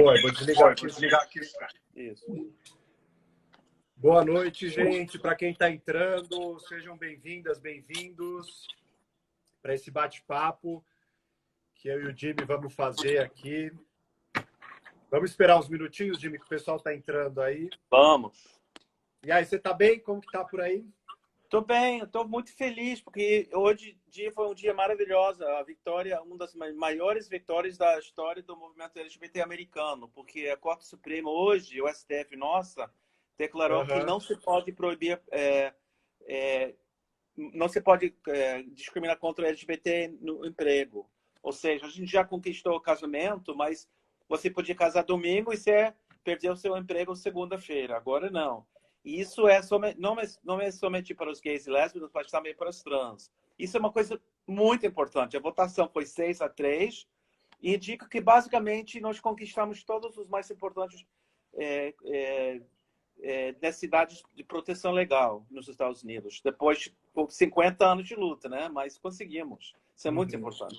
Foi, vou desligar aqui. Isso. Boa noite, gente. Para quem está entrando, sejam bem-vindas, bem-vindos para esse bate-papo que eu e o Jimmy vamos fazer aqui. Vamos esperar uns minutinhos, Jimmy, que o pessoal está entrando aí. Vamos. E aí, você está bem? Como que tá por aí? Tô bem, estou muito feliz, porque hoje dia foi um dia maravilhoso. A vitória, uma das maiores vitórias da história do movimento LGBT americano, porque a Corte Suprema hoje, o STF, nossa, declarou que não se pode proibir, não se pode discriminar contra o LGBT no emprego. Ou seja, a gente já conquistou o casamento, mas você podia casar domingo e você perdeu o seu emprego segunda-feira. Agora não. E isso não é somente para os gays e lésbicas, mas também para os trans. Isso é uma coisa muito importante. A votação foi 6-3 e indica que, basicamente, nós conquistamos todos os mais importantes necessidades de proteção legal nos Estados Unidos. Depois de 50 anos de luta, né? Mas conseguimos. Isso é muito importante.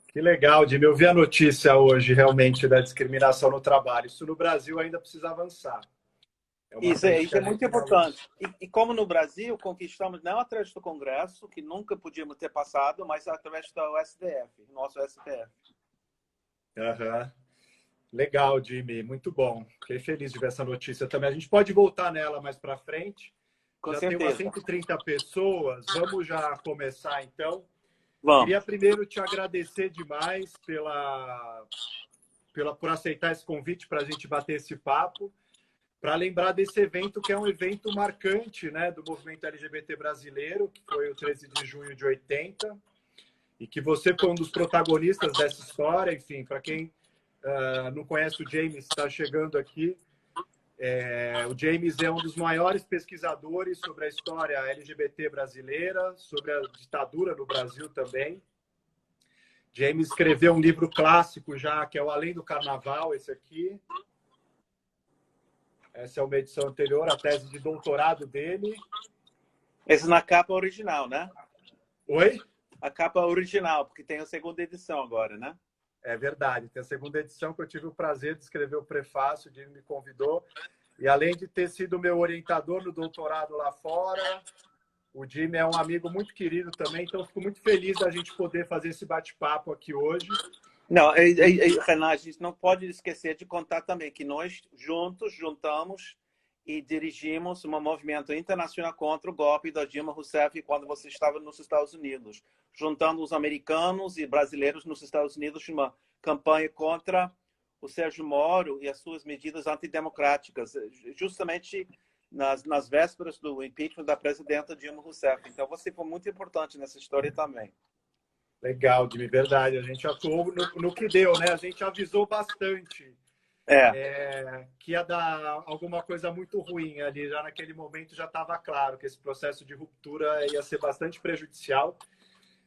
Que legal, Jimmy. Eu vi a notícia hoje, realmente, da discriminação no trabalho. Isso no Brasil ainda precisa avançar. Isso é muito importante. E como no Brasil, conquistamos não através do Congresso, que nunca podíamos ter passado, mas através do STF, nosso STF. Legal, Jimmy. Muito bom. Fiquei feliz de ver essa notícia também. A gente pode voltar nela mais para frente. Com já certeza. Tem umas 130 pessoas. Vamos já começar, então. Vamos. Queria primeiro te agradecer demais por aceitar esse convite para a gente bater esse papo. Para lembrar desse evento, que é um evento marcante, né, do movimento LGBT brasileiro, que foi o 13 de junho de 80, e que você foi um dos protagonistas dessa história. Enfim, para quem não conhece o James, está chegando aqui, o James é um dos maiores pesquisadores sobre a história LGBT brasileira, sobre a ditadura no Brasil também. James escreveu um livro clássico já, que é o Além do Carnaval, esse aqui. Essa é uma edição anterior, a tese de doutorado dele. Esse na capa original, né? Oi? A capa original, porque tem a segunda edição agora, né? É verdade. Tem a segunda edição que eu tive o prazer de escrever o prefácio, o Jimmy me convidou. E além de ter sido meu orientador no doutorado lá fora, o Jimmy é um amigo muito querido também, então eu fico muito feliz da gente poder fazer esse bate-papo aqui hoje. Não, Renan, a gente não pode esquecer de contar também que nós juntamos e dirigimos um movimento internacional contra o golpe da Dilma Rousseff quando você estava nos Estados Unidos, juntando os americanos e brasileiros nos Estados Unidos numa campanha contra o Sérgio Moro e as suas medidas antidemocráticas, justamente nas vésperas do impeachment da presidenta Dilma Rousseff. Então, você foi muito importante nessa história também. Legal, Jimmy, verdade. A gente atuou no que deu, né? A gente avisou bastante que ia dar alguma coisa muito ruim ali. Já naquele momento já estava claro que esse processo de ruptura ia ser bastante prejudicial.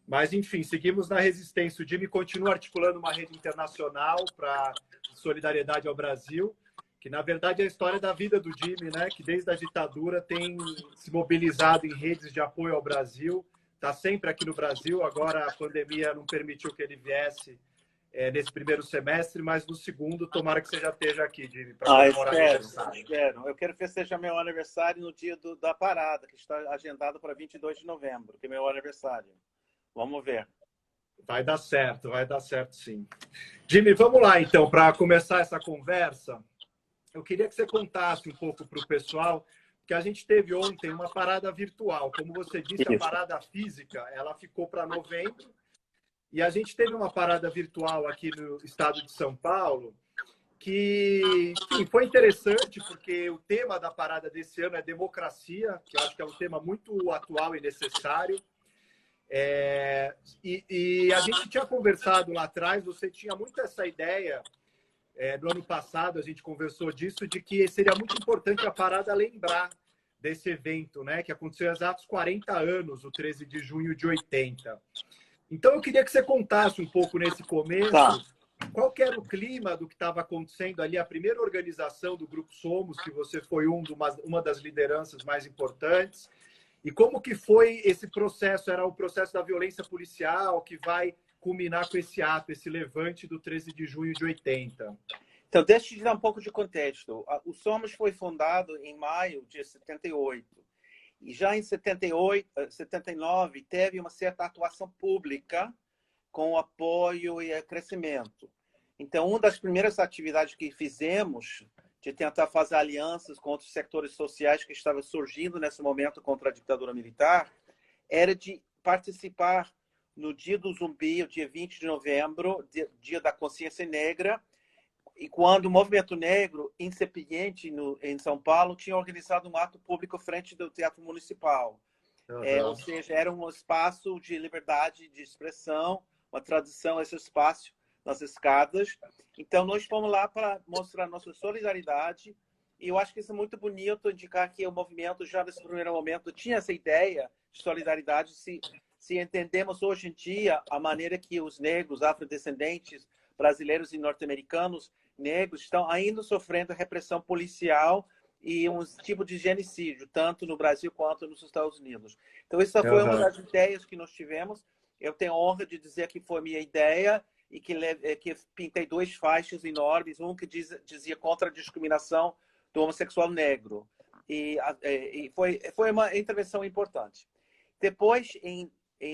Mas, enfim, seguimos na resistência. O Jimmy continua articulando uma rede internacional para solidariedade ao Brasil, que, na verdade, é a história da vida do Jimmy, né? Que desde a ditadura tem se mobilizado em redes de apoio ao Brasil. Está sempre aqui no Brasil. Agora a pandemia não permitiu que ele viesse nesse primeiro semestre, mas no segundo, tomara que você já esteja aqui, Jimmy, para comemorar o aniversário. Espero. Eu quero festejar meu aniversário no dia da parada, que está agendado para 22 de novembro, que é meu aniversário. Vamos ver. Vai dar certo sim. Jimmy, vamos lá então, para começar essa conversa. Eu queria que você contasse um pouco para o pessoal, que a gente teve ontem uma parada virtual. Como você disse, a parada física ela ficou para novembro. E a gente teve uma parada virtual aqui no estado de São Paulo, que, enfim, foi interessante, porque o tema da parada desse ano é democracia, que eu acho que é um tema muito atual e necessário. E a gente tinha conversado lá atrás, você tinha muito essa ideia, no ano passado a gente conversou disso, de que seria muito importante a parada lembrar desse evento, né, que aconteceu há exatos 40 anos, o 13 de junho de 80. Então, eu queria que você contasse um pouco nesse começo, qual que era o clima do que estava acontecendo ali, a primeira organização do Grupo Somos, que você foi uma das lideranças mais importantes, e como que foi esse processo? Era o processo da violência policial que vai culminar com esse ato, esse levante do 13 de junho de 80? Então, deixa eu te dar um pouco de contexto. O Somos foi fundado em maio de 78. E já em 78, 79, teve uma certa atuação pública com apoio e crescimento. Então, uma das primeiras atividades que fizemos de tentar fazer alianças com outros setores sociais que estavam surgindo nesse momento contra a ditadura militar era de participar no Dia do Zumbi, o dia 20 de novembro, Dia da Consciência Negra, e quando o Movimento Negro, incipiente em São Paulo, tinha organizado um ato público frente do Teatro Municipal. Ou seja, era um espaço de liberdade de expressão, uma tradição, esse espaço nas escadas. Então, nós fomos lá para mostrar nossa solidariedade, e eu acho que isso é muito bonito, indicar que o movimento, já nesse primeiro momento, tinha essa ideia de solidariedade. Se entendemos hoje em dia a maneira que os negros, afrodescendentes, brasileiros e norte-americanos negros estão ainda sofrendo repressão policial e um tipo de genocídio, tanto no Brasil quanto nos Estados Unidos. Então, essa foi uma das ideias que nós tivemos. Eu tenho a honra de dizer que foi minha ideia e que pintei 2 faixas enormes, um que dizia contra a discriminação do homossexual negro. E foi uma intervenção importante. Depois, em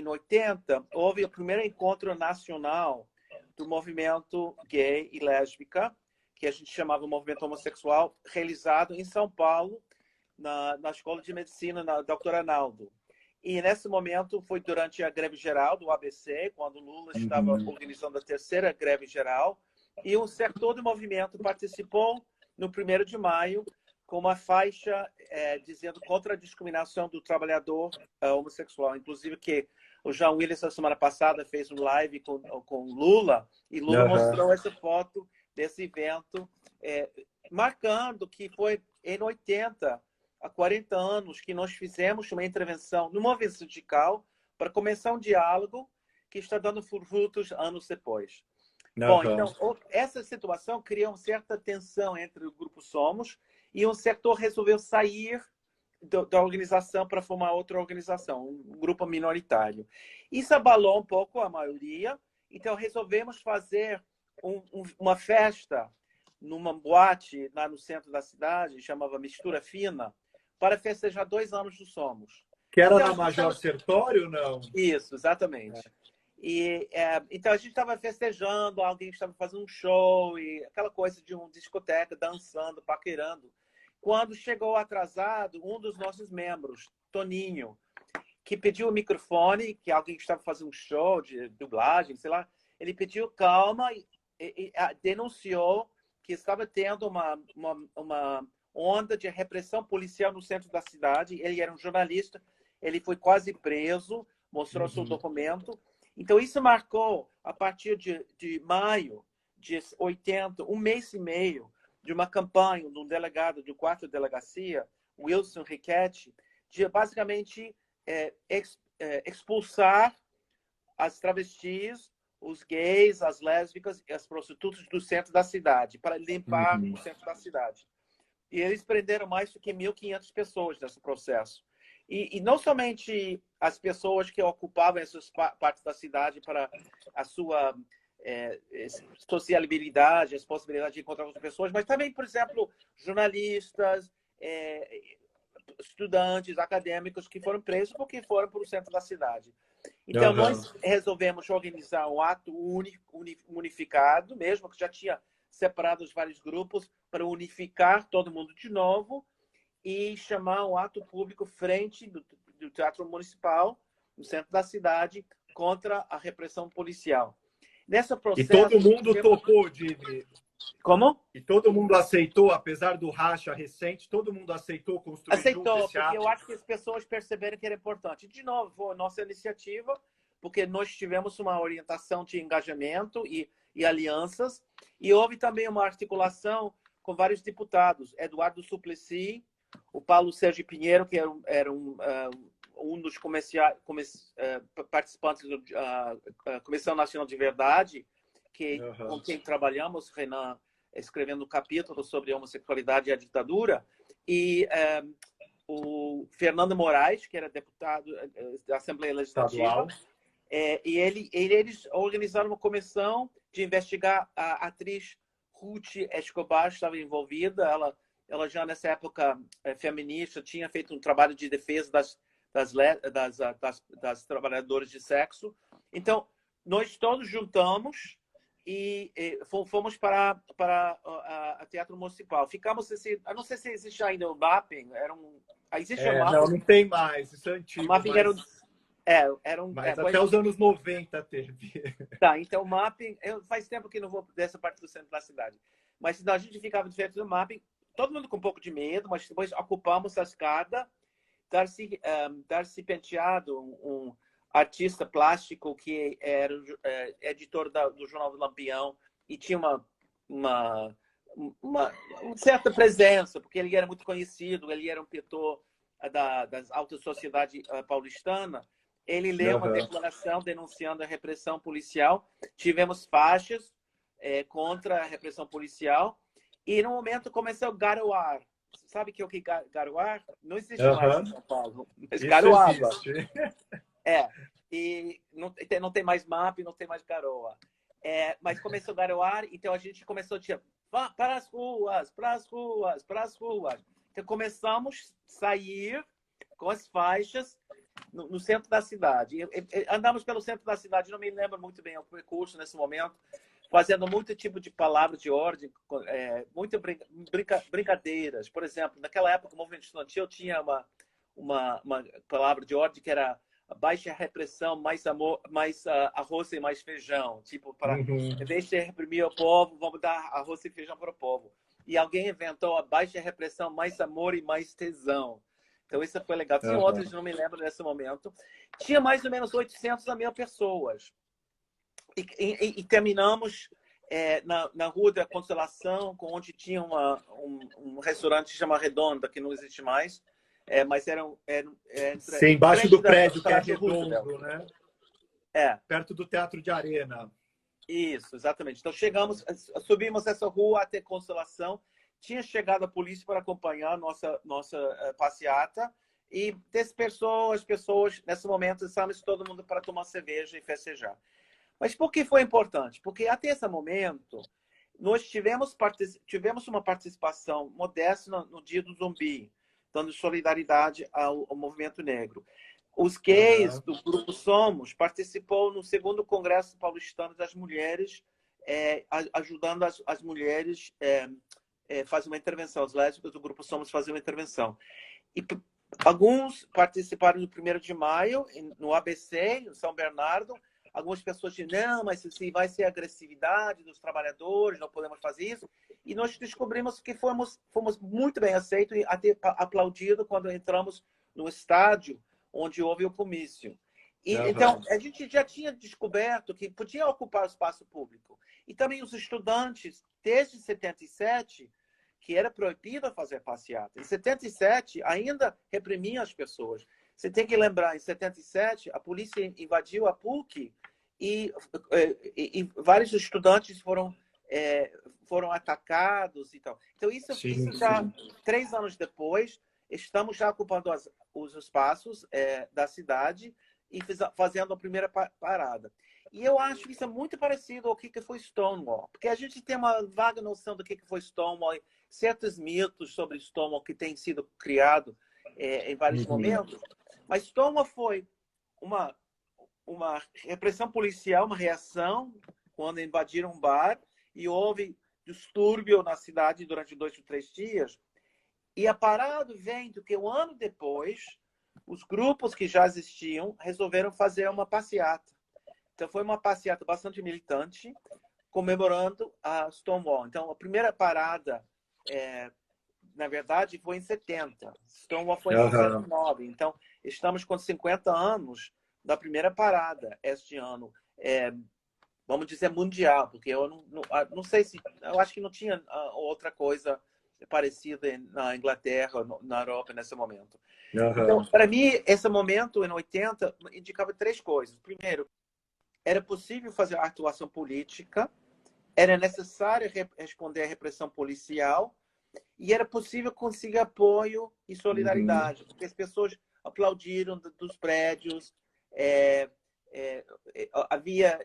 80, houve o primeiro encontro nacional do movimento gay e lésbica, que a gente chamava de movimento homossexual, realizado em São Paulo, na Escola de Medicina, na Dr. Arnaldo. E nesse momento foi durante a greve geral do ABC, quando o Lula estava organizando a 3ª greve geral, e um setor do movimento participou no 1º de maio com uma faixa dizendo contra a discriminação do trabalhador homossexual. Inclusive que o João Willis, a semana passada, fez um live com Lula, e Lula mostrou essa foto desse evento, marcando que foi em 80, há 40 anos, que nós fizemos uma intervenção no movimento sindical para começar um diálogo que está dando frutos anos depois. Bom, então, essa situação criou uma certa tensão entre o Grupo Somos, e um setor resolveu sair da organização para formar outra organização, um grupo minoritário. Isso abalou um pouco a maioria, então resolvemos fazer uma festa numa boate lá no centro da cidade, chamava Mistura Fina, para festejar 2 anos do Somos. Que era então, na Major Sertório, não? Isso, exatamente. Então a gente estava festejando, alguém estava fazendo um show, e aquela coisa de uma discoteca, dançando, paquerando. Quando chegou atrasado, um dos nossos membros, Toninho, que pediu o microfone, que alguém estava fazendo um show de dublagem, sei lá, ele pediu calma e denunciou que estava tendo uma onda de repressão policial no centro da cidade. Ele era um jornalista, ele foi quase preso, mostrou seu documento. Então, isso marcou, a partir de maio de 80, 1 mês e meio, de uma campanha de um delegado de 4ª delegacia, Wilson Riquetti, de basicamente expulsar as travestis, os gays, as lésbicas e as prostitutas do centro da cidade, para limpar o centro da cidade. E eles prenderam mais do que 1.500 pessoas nesse processo. E não somente as pessoas que ocupavam essas partes da cidade para a sua sociabilidade, as possibilidades de encontrar outras pessoas, mas também, por exemplo, jornalistas, estudantes, acadêmicos que foram presos porque foram para o centro da cidade. Então, nós resolvemos organizar um ato unificado, mesmo que já tinha separado os vários grupos, para unificar todo mundo de novo e chamar um ato público frente do Teatro Municipal, no centro da cidade, contra a repressão policial. Nessa processo, e todo mundo topou, Jimmy? Como? E todo mundo aceitou, apesar do racha recente, todo mundo aceitou construir junto esse ato? Aceitou, porque eu acho que as pessoas perceberam que era importante. De novo, foi a nossa iniciativa, porque nós tivemos uma orientação de engajamento e alianças, e houve também uma articulação com vários deputados, Eduardo Suplicy, o Paulo Sérgio Pinheiro, que era um dos participantes da Comissão Nacional de Verdade, com quem trabalhamos, Renan, escrevendo um capítulo sobre a homossexualidade e a ditadura, e o Fernando Moraes, que era deputado da Assembleia Legislativa, e eles organizaram uma comissão de investigar a atriz Ruth Escobar estava envolvida. Ela já nessa época feminista tinha feito um trabalho de defesa das trabalhadoras de sexo. Então, nós todos juntamos e fomos para a Teatro Municipal. Ficamos eu não sei se existe ainda o mapping, existe o mapping. Não tem mais, isso é antigo. O mapping mas até os anos 90 teve. Tá, então o mapping, faz tempo que não vou dessa parte do centro da cidade. Mas a gente ficava de frente do mapping, todo mundo com um pouco de medo, mas depois ocupamos a escada. Darcy Penteado, um artista plástico que era editor do Jornal do Lampião e tinha uma certa presença, porque ele era muito conhecido, ele era um pintor da alta sociedade paulistana. Ele leu uma declaração denunciando a repressão policial. Tivemos faixas contra a repressão policial e, no momento, começou a garoar. Sabe o que é garoar? Não existe mais em São Paulo, mas garoava. E não tem mais MAP, não tem mais garoa. Mas começou a garoar, então a gente começou a dizer, para as ruas, para as ruas, para as ruas. Então começamos a sair com as faixas no centro da cidade. Andamos pelo centro da cidade, não me lembro muito bem o percurso nesse momento, fazendo muito tipo de palavras de ordem, muitas brincadeiras. Por exemplo, naquela época, o movimento estudantil tinha uma palavra de ordem que era baixa repressão, mais amor, mais arroz e mais feijão. Tipo, em vez de reprimir o povo, vamos dar arroz e feijão para o povo. E alguém inventou a baixa repressão, mais amor e mais tesão. Então, isso foi legal. Tinha outros, não me lembro nesse momento. Tinha mais ou menos 800 a 1.000 pessoas. E terminamos na Rua da Consolação, onde tinha um restaurante chamado Redonda, que não existe mais, mas sim, embaixo do prédio, que é redondo, né? Perto do Teatro de Arena. Isso, exatamente. Então, subimos essa rua até Consolação. Tinha chegado a polícia para acompanhar nossa passeata e dispersou as pessoas. Nesse momento, estávamos todo mundo para tomar cerveja e festejar. Mas por que foi importante? Porque até esse momento, nós tivemos uma participação modesta no Dia do Zumbi, dando solidariedade ao movimento negro. Os gays do Grupo Somos participou no 2º Congresso Paulistano das Mulheres, ajudando as mulheres a fazer uma intervenção. As lésbicas do Grupo Somos faziam uma intervenção. E alguns participaram no 1º de maio, no ABC, em São Bernardo. Algumas pessoas dizem, não, mas assim, vai ser agressividade dos trabalhadores, não podemos fazer isso. E nós descobrimos que fomos muito bem aceitos e até aplaudidos quando entramos no estádio onde houve o comício. Então, a gente já tinha descoberto que podia ocupar o espaço público. E também os estudantes, desde 77, que era proibido fazer passeata. Em 77, ainda reprimiam as pessoas. Você tem que lembrar, em 77, a polícia invadiu a PUC e vários estudantes foram atacados e tal. Então, isso já, 3 anos depois, estamos já ocupando os espaços da cidade e fazendo a primeira parada. E eu acho que isso é muito parecido ao que foi Stonewall, porque a gente tem uma vaga noção do que foi Stonewall, e certos mitos sobre Stonewall que têm sido criados em vários momentos. Mas Stonewall foi uma repressão policial, uma reação, quando invadiram um bar e houve distúrbio na cidade durante 2 ou 3 dias. E a parada vem do que um ano depois, os grupos que já existiam resolveram fazer uma passeata. Então, foi uma passeata bastante militante, comemorando a Stonewall. Então, a primeira parada, na verdade, foi em 70. Stonewall foi em 69. Então, estamos com 50 anos da primeira parada este ano. Vamos dizer mundial, porque eu não sei se... Eu acho que não tinha outra coisa parecida na Inglaterra, na Europa, nesse momento. Então, para mim, esse momento, em 80, indicava 3 coisas. Primeiro, era possível fazer atuação política, era necessário responder à repressão policial e era possível conseguir apoio e solidariedade, porque as pessoas aplaudiram dos prédios, havia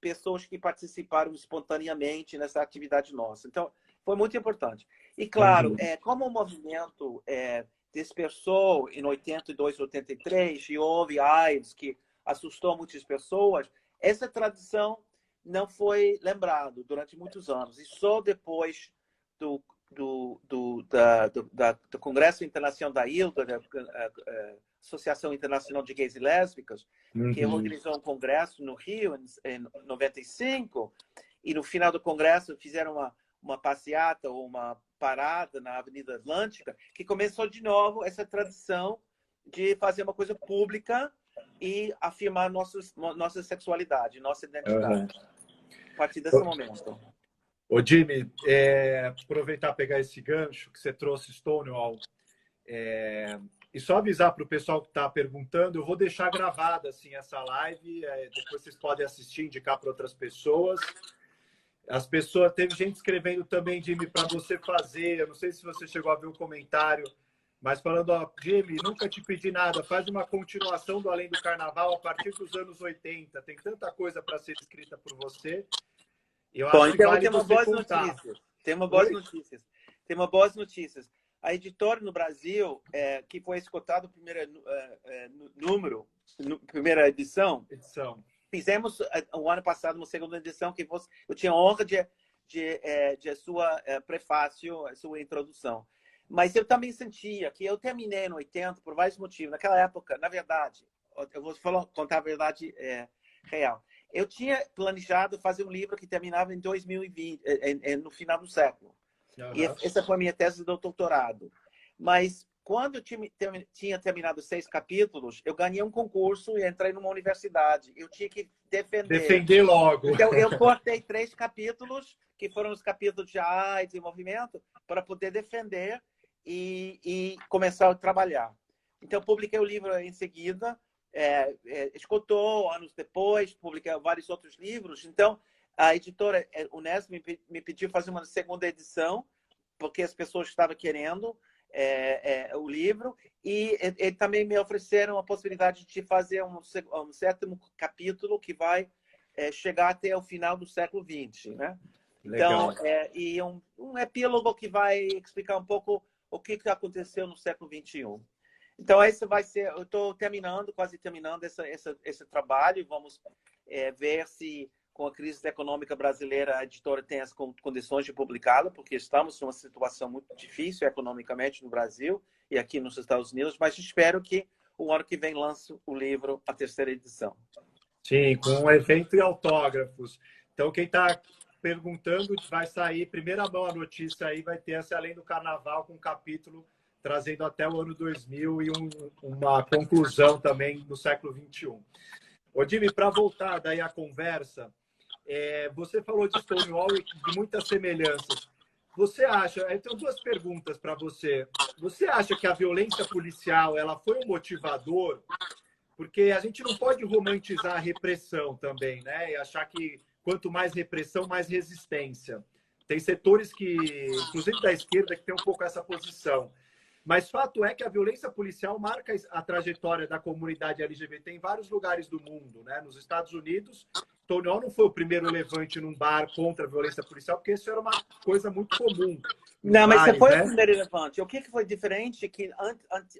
pessoas que participaram espontaneamente nessa atividade nossa. Então, foi muito importante. E, claro, como o movimento dispersou em 82, 83, e houve AIDS, que assustou muitas pessoas, essa tradição não foi lembrada durante muitos anos. E só depois do Congresso Internacional da ILGA, da Associação Internacional de Gays e Lésbicas, que organizou um congresso no Rio em 95, e no final do congresso fizeram uma passeata ou uma parada na Avenida Atlântica, que começou de novo essa tradição de fazer uma coisa pública e afirmar nossa sexualidade, nossa identidade. A partir desse momento. Ô, Jimmy, aproveitar e pegar esse gancho que você trouxe, Stonewall, e só avisar para o pessoal que está perguntando, eu vou deixar gravada assim, essa live, depois vocês podem assistir, indicar para outras pessoas. As pessoas, teve gente escrevendo também, Jimmy, para você fazer, eu não sei se você chegou a ver o comentário, mas falando, ó, Jimmy, nunca te pedi nada, faz uma continuação do Além do Carnaval a partir dos anos 80, tem tanta coisa para ser escrita por você. Eu acho que vale você contar. Tem uma boas notícias. A editora no Brasil, que foi escutado o primeiro número, primeira edição. Fizemos o ano passado uma segunda edição que eu tinha honra de sua prefácio, a sua introdução. Mas eu também sentia que eu terminei em 80 por vários motivos. Naquela época, na verdade, eu vou contar a verdade real. Eu tinha planejado fazer um livro que terminava em 2020, no final do século. E essa foi a minha tese do doutorado. Mas quando eu tinha terminado 6 capítulos, eu ganhei um concurso e entrei numa universidade. Eu tinha que defender. Defender logo. Então, eu cortei 3 capítulos, que foram os capítulos de AIDS e movimento, para poder defender e começar a trabalhar. Então, publiquei o livro em seguida. Escutou anos depois, publiquei vários outros livros. Então, a editora Unesp me pediu fazer uma segunda edição, porque as pessoas estavam querendo o livro, e também me ofereceram a possibilidade de fazer um 7º capítulo que vai chegar até o final do século XX, né? Legal. Então, e um epílogo que vai explicar um pouco o que aconteceu no século XXI. Então, esse vai ser... Eu estou quase terminando esse trabalho. Vamos ver se, com a crise econômica brasileira, a editora tem as condições de publicá-lo, porque estamos numa situação muito difícil economicamente no Brasil e aqui nos Estados Unidos, mas espero que o ano que vem lance o livro, a 3ª edição. Sim, com um evento e autógrafos. Então, quem está perguntando, vai sair, primeira mão a notícia aí, vai ter essa Além do Carnaval, com um capítulo trazendo até o ano 2000 e uma conclusão também no século XXI. Ô, Jimmy, para voltar daí à conversa, você falou de Stonewall e de muitas semelhanças. Você acha, eu tenho 2 perguntas para você. Você acha que a violência policial ela foi um motivador? Porque a gente não pode romantizar a repressão também, né? E achar que quanto mais repressão, mais resistência. Tem setores que, inclusive da esquerda, que tem um pouco essa posição. Mas fato é que a violência policial marca a trajetória da comunidade LGBT em vários lugares do mundo, né? Nos Estados Unidos, Stonewall não foi o primeiro levante num bar contra a violência policial, porque isso era uma coisa muito comum. Não, mas você foi o primeiro levante. O que foi diferente? Que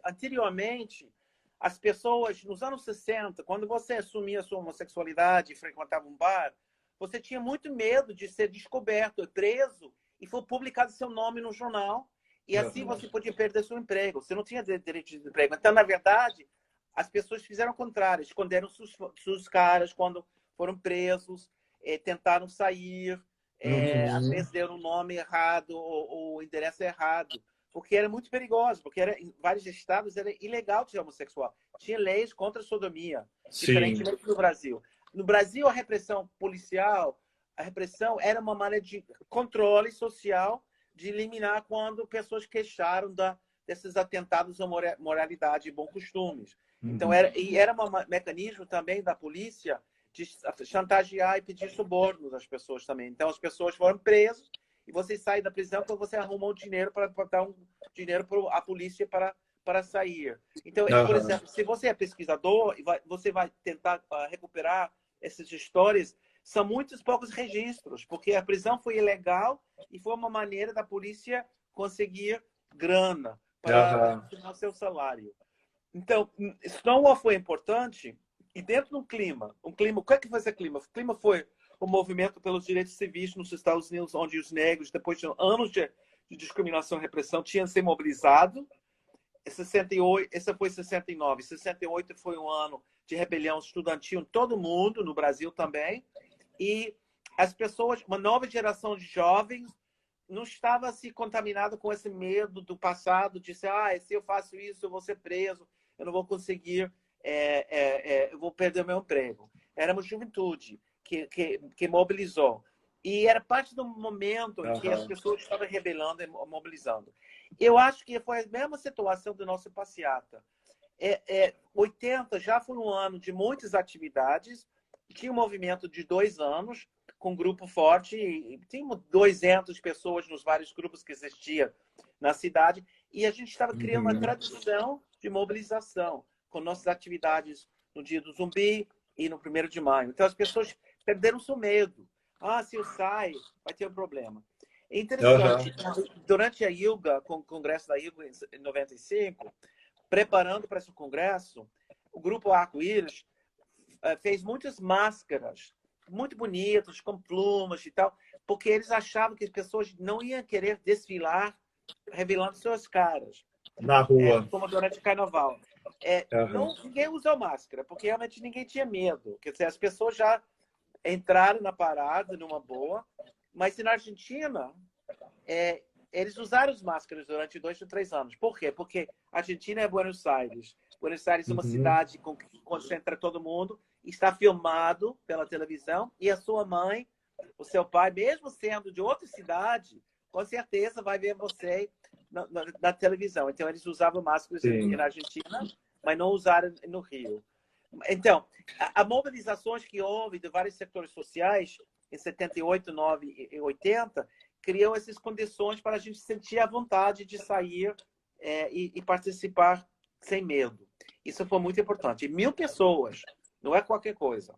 anteriormente, as pessoas, nos anos 60, quando você assumia a sua homossexualidade e frequentava um bar, você tinha muito medo de ser descoberto, preso, e foi publicado seu nome no jornal. E assim você podia perder seu emprego. Você não tinha direito de emprego. Então, na verdade, as pessoas fizeram o contrário. Esconderam suas caras quando foram presos, tentaram sair, às vezes deram o nome errado ou o endereço errado. Porque era muito perigoso. Porque em vários estados era ilegal ser homossexual. Tinha leis contra a sodomia, diferentemente do Brasil. No Brasil, a repressão policial, a repressão era uma maneira de controle social, de eliminar quando pessoas queixaram desses atentados à moralidade e bons costumes. Então, era um mecanismo também da polícia de chantagear e pedir subornos às pessoas também. Então, as pessoas foram presas e você sai da prisão quando você arrumou dinheiro para dar um dinheiro para a polícia para para sair. Então, por exemplo, se você é pesquisador, você vai tentar recuperar essas histórias, são muitos poucos registros, porque a prisão foi ilegal e foi uma maneira da polícia conseguir grana para financiar seu salário. Então, Stonewall foi importante e dentro de um clima, o que é que foi esse clima? O clima foi o movimento pelos direitos civis nos Estados Unidos, onde os negros, depois de anos de discriminação e repressão, tinham se mobilizado. 68, essa foi 69. 68 foi um ano de rebelião estudantil em todo mundo, no Brasil também. E as pessoas, uma nova geração de jovens, não estava se contaminada com esse medo do passado, de ser, se eu faço isso, eu vou ser preso, eu não vou conseguir, eu vou perder meu emprego. Era uma juventude que mobilizou. E era parte do momento em que as pessoas estavam rebelando e mobilizando. Eu acho que foi a mesma situação do nosso passeata. 80 já foi um ano de muitas atividades, tinha um movimento de 2 anos, com um grupo forte, e tinha 200 pessoas nos vários grupos que existiam na cidade, e a gente estava criando uma tradição de mobilização, com nossas atividades no dia do zumbi e no 1º de maio. Então, as pessoas perderam seu medo. Se eu sair, vai ter um problema. É interessante, durante a ILGA, com o congresso da ILGA em 95, preparando para esse congresso, o grupo Arco-Íris fez muitas máscaras muito bonitas, com plumas e tal, porque eles achavam que as pessoas não iam querer desfilar revelando suas caras. Na rua. Como durante o carnaval. Ninguém usou máscara, porque realmente ninguém tinha medo. Quer dizer, as pessoas já entraram na parada numa boa, mas na Argentina, eles usaram as máscaras durante 2 ou 3 anos. Por quê? Porque a Argentina é Buenos Aires. Buenos Aires é uma cidade que concentra todo mundo, está filmado pela televisão, e a sua mãe, o seu pai, mesmo sendo de outra cidade, com certeza vai ver você na televisão. Então, eles usavam máscaras na Argentina, mas não usaram no Rio. Então, as mobilizações que houve de vários setores sociais, em 78, 9 e 80, criou essas condições para a gente sentir a vontade de sair e participar sem medo. Isso foi muito importante. 1.000 pessoas, não é qualquer coisa.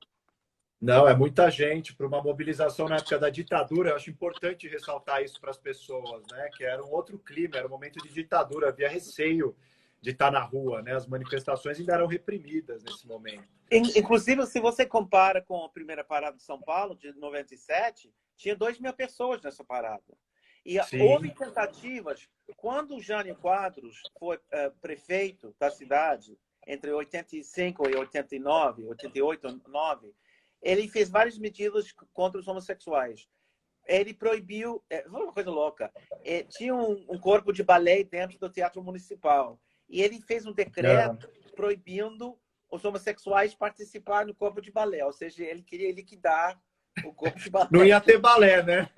Não, é muita gente. Para uma mobilização na época da ditadura, eu acho importante ressaltar isso para as pessoas, né? Que era um outro clima, era um momento de ditadura, havia receio de estar na rua, né? As manifestações ainda eram reprimidas nesse momento. Inclusive, se você compara com a primeira parada de São Paulo, de 97, tinha 2.000 pessoas nessa parada. E houve tentativas, quando o Jânio Quadros foi prefeito da cidade, entre 85 e 89, 88, 9, ele fez várias medidas contra os homossexuais. Ele proibiu, foi uma coisa louca, tinha um corpo de balé dentro do Teatro Municipal. E ele fez um decreto proibindo os homossexuais participar no corpo de balé. Ou seja, ele queria liquidar o corpo de balé. Não ia ter balé, né?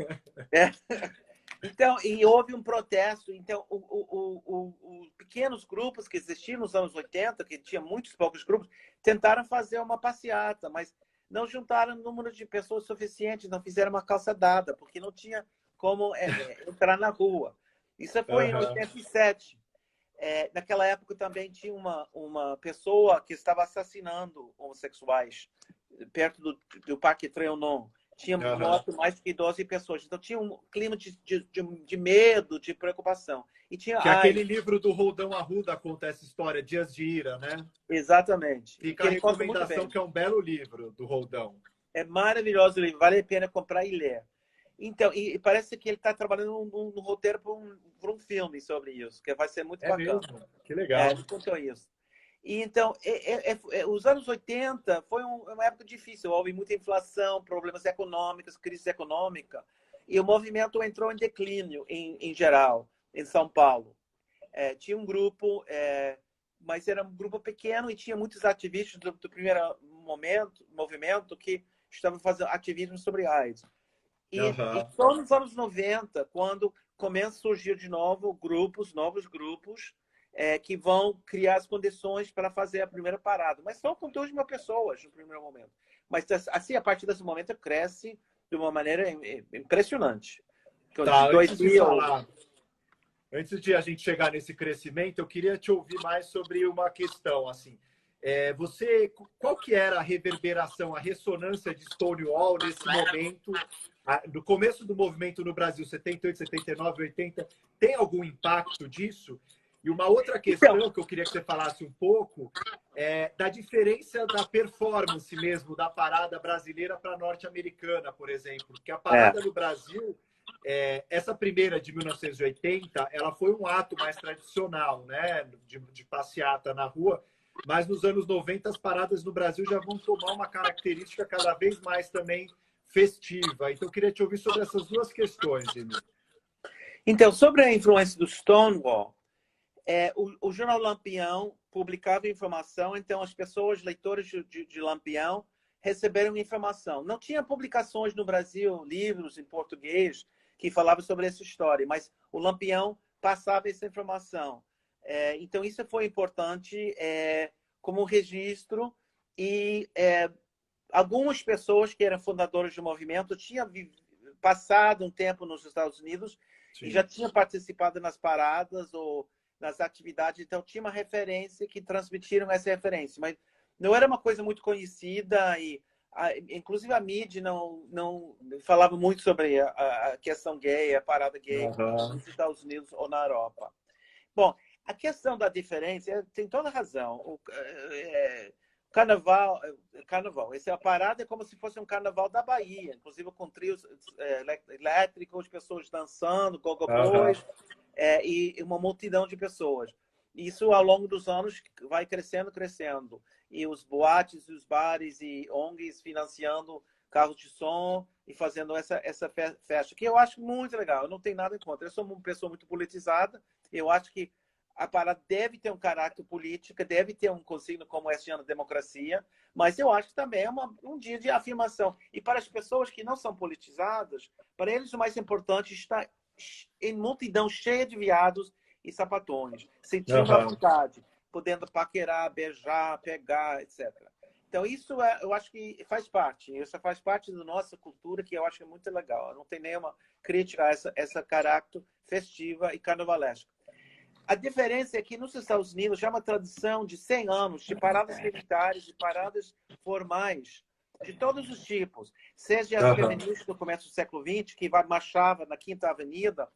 Então, e houve um protesto. Então, os pequenos grupos que existiam nos anos 80, que tinha muitos poucos grupos, tentaram fazer uma passeata, mas não juntaram o número de pessoas suficientes, não fizeram uma calça dada, porque não tinha como entrar na rua. Isso foi em 87. Naquela época também tinha uma pessoa que estava assassinando homossexuais perto do Parque Trianon. Tinha morto mais de 12 pessoas. Então tinha um clima de medo, de preocupação. E tinha aquele livro do Roldão Arruda conta essa história, Dias de Ira, né? Exatamente. Fica a recomendação, que é um belo livro do Roldão. É maravilhoso o livro, vale a pena comprar e ler. Então, e parece que ele está trabalhando no roteiro para um filme sobre isso, que vai ser muito bacana. Mesmo? Que legal. Ele contou isso. E então, os anos 80 foi uma época difícil. Houve muita inflação, problemas econômicos, crise econômica. E o movimento entrou em declínio, em geral, em São Paulo. Tinha um grupo, mas era um grupo pequeno e tinha muitos ativistas do primeiro movimento que estavam fazendo ativismo sobre AIDS. E só nos anos 90, quando começa a surgir de novo novos grupos, que vão criar as condições para fazer a primeira parada. Mas só com 2.000 pessoas no primeiro momento. Mas assim, a partir desse momento, cresce de uma maneira impressionante. Tá, antes de falar, Antes de a gente chegar nesse crescimento, eu queria te ouvir mais sobre uma questão, assim. Qual que era a reverberação, a ressonância de Stonewall nesse momento, do começo do movimento no Brasil, 78, 79, 80, tem algum impacto disso? E uma outra questão que eu queria que você falasse um pouco é da diferença da performance mesmo da parada brasileira para a norte-americana, por exemplo. Porque a parada no Brasil, essa primeira de 1980, ela foi um ato mais tradicional, né, de passeata na rua, mas nos anos 90 as paradas no Brasil já vão tomar uma característica cada vez mais também festiva. Então eu queria te ouvir sobre essas duas questões, Emílio. Então, sobre a influência do Stonewall, o jornal Lampião publicava informação, então as pessoas, leitores de Lampião, receberam informação. Não tinha publicações no Brasil, livros em português, que falavam sobre essa história, mas o Lampião passava essa informação. Então, isso foi importante como registro e algumas pessoas que eram fundadoras do movimento tinham passado um tempo nos Estados Unidos. Sim. E já tinham participado nas paradas ou nas atividades, então tinha uma referência que transmitiram essa referência, mas não era uma coisa muito conhecida e inclusive a mídia não falava muito sobre a questão gay, a parada gay nos Estados Unidos ou na Europa. Bom, a questão da diferença tem toda a razão. O carnaval, essa parada é como se fosse um carnaval da Bahia, inclusive com trios elétricos, pessoas dançando, gogoboi, e uma multidão de pessoas. Isso, ao longo dos anos, vai crescendo. E os boates, os bares e ONGs financiando carros de som e fazendo essa festa, que eu acho muito legal. Eu não tenho nada em contra. Eu sou uma pessoa muito politizada. Eu acho que a parada deve ter um caráter político, deve ter um consigno como esse ano de democracia, mas eu acho que também é um dia de afirmação. E para as pessoas que não são politizadas, para eles o mais importante está em multidão cheia de viados e sapatões, sentindo a vontade, podendo paquerar, beijar, pegar, etc. Então, isso eu acho que faz parte. Isso faz parte da nossa cultura, que eu acho que é muito legal. Eu não tenho nenhuma crítica a essa caráter festiva e carnavalesca. A diferença é que nos Estados Unidos já é uma tradição de 100 anos de paradas militares, de paradas formais, de todos os tipos. Seja as feministas do começo do século XX, que marchava na Quinta Avenida,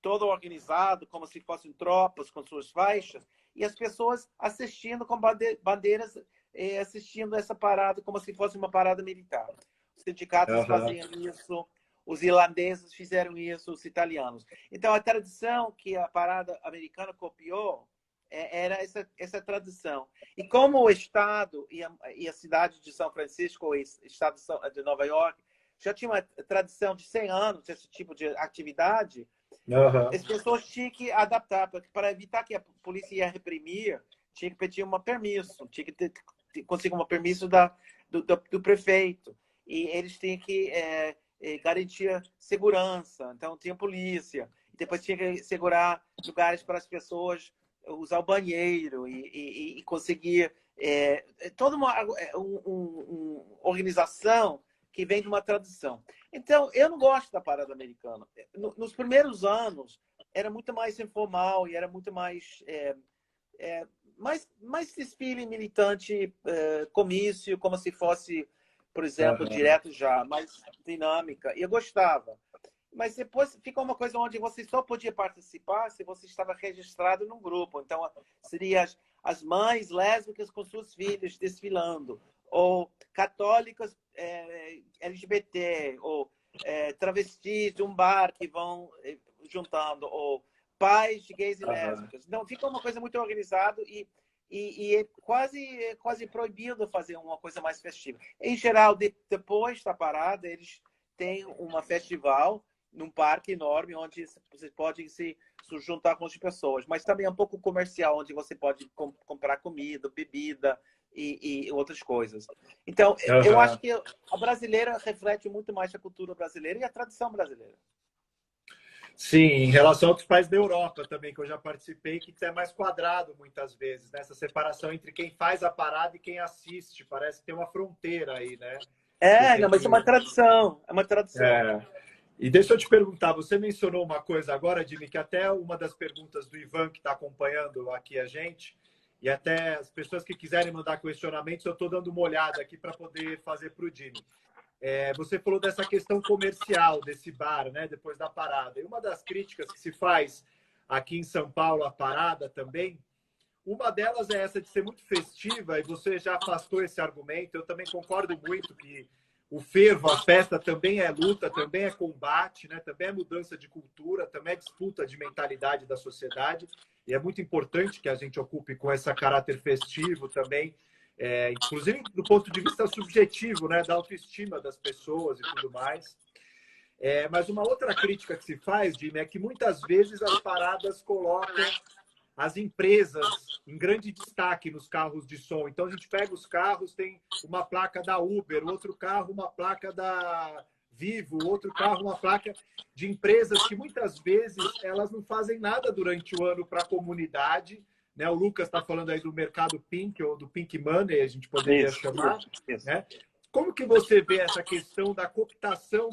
todo organizado, como se fossem tropas com suas faixas, e as pessoas assistindo com bandeiras, assistindo essa parada como se fosse uma parada militar. Os sindicatos faziam isso, os irlandeses fizeram isso, os italianos. Então, a tradição que a parada americana copiou era essa tradição. E como o Estado e a cidade de São Francisco, o Estado de Nova York, já tinha uma tradição de 100 anos desse tipo de atividade, as pessoas tinham que adaptar, para evitar que a polícia ia reprimir, tinha que pedir um permisso, tinha que conseguir um permisso do prefeito. E eles tinham que garantir segurança, então tinha polícia. E depois tinha que segurar lugares para as pessoas usar o banheiro e conseguir toda uma organização que vem de uma tradição. Então, eu não gosto da parada americana. Nos primeiros anos, era muito mais informal e era muito mais desfile militante, comício, como se fosse, por exemplo, direto já, mais dinâmica. E eu gostava. Mas depois ficou uma coisa onde você só podia participar se você estava registrado num grupo. Então, seria as mães lésbicas com seus filhos desfilando, ou católicas LGBT, ou travestis de um bar que vão juntando, ou pais de gays e lésbicas. Então, fica uma coisa muito organizada e é quase proibido fazer uma coisa mais festiva. Em geral, depois da parada, eles têm um festival num parque enorme, onde você pode se juntar com as pessoas, mas também é um pouco comercial, onde você pode comprar comida, bebida e outras coisas. Então, eu acho que a brasileira reflete muito mais a cultura brasileira e a tradição brasileira. Sim, em relação a outros países da Europa também, que eu já participei, que é mais quadrado muitas vezes, né? Essa separação entre quem faz a parada e quem assiste. Parece que tem uma fronteira aí, né? Não, mas é uma tradição. É uma tradição. E deixa eu te perguntar, você mencionou uma coisa agora, Jimmy, que até uma das perguntas do Ivan, que está acompanhando aqui a gente, e até as pessoas que quiserem mandar questionamentos, eu estou dando uma olhada aqui para poder fazer para o Jimmy. Você falou dessa questão comercial desse bar, né, depois da parada. E uma das críticas que se faz aqui em São Paulo à parada também, uma delas é essa de ser muito festiva, e você já afastou esse argumento. Eu também concordo muito que o fervo, a festa também é luta, também é combate, né? Também é mudança de cultura, também é disputa de mentalidade da sociedade. E é muito importante que a gente ocupe com esse caráter festivo também, inclusive do ponto de vista subjetivo, né? Da autoestima das pessoas e tudo mais. Mas uma outra crítica que se faz, Jimmy, é que muitas vezes as paradas colocam as empresas em grande destaque nos carros de som. Então, a gente pega os carros, tem uma placa da Uber, outro carro, uma placa da Vivo, outro carro, uma placa de empresas que muitas vezes elas não fazem nada durante o ano para a comunidade. Né? O Lucas está falando aí do mercado Pink, ou do Pink Money, a gente poderia chamar. Isso. Né? Como que você vê essa questão da cooptação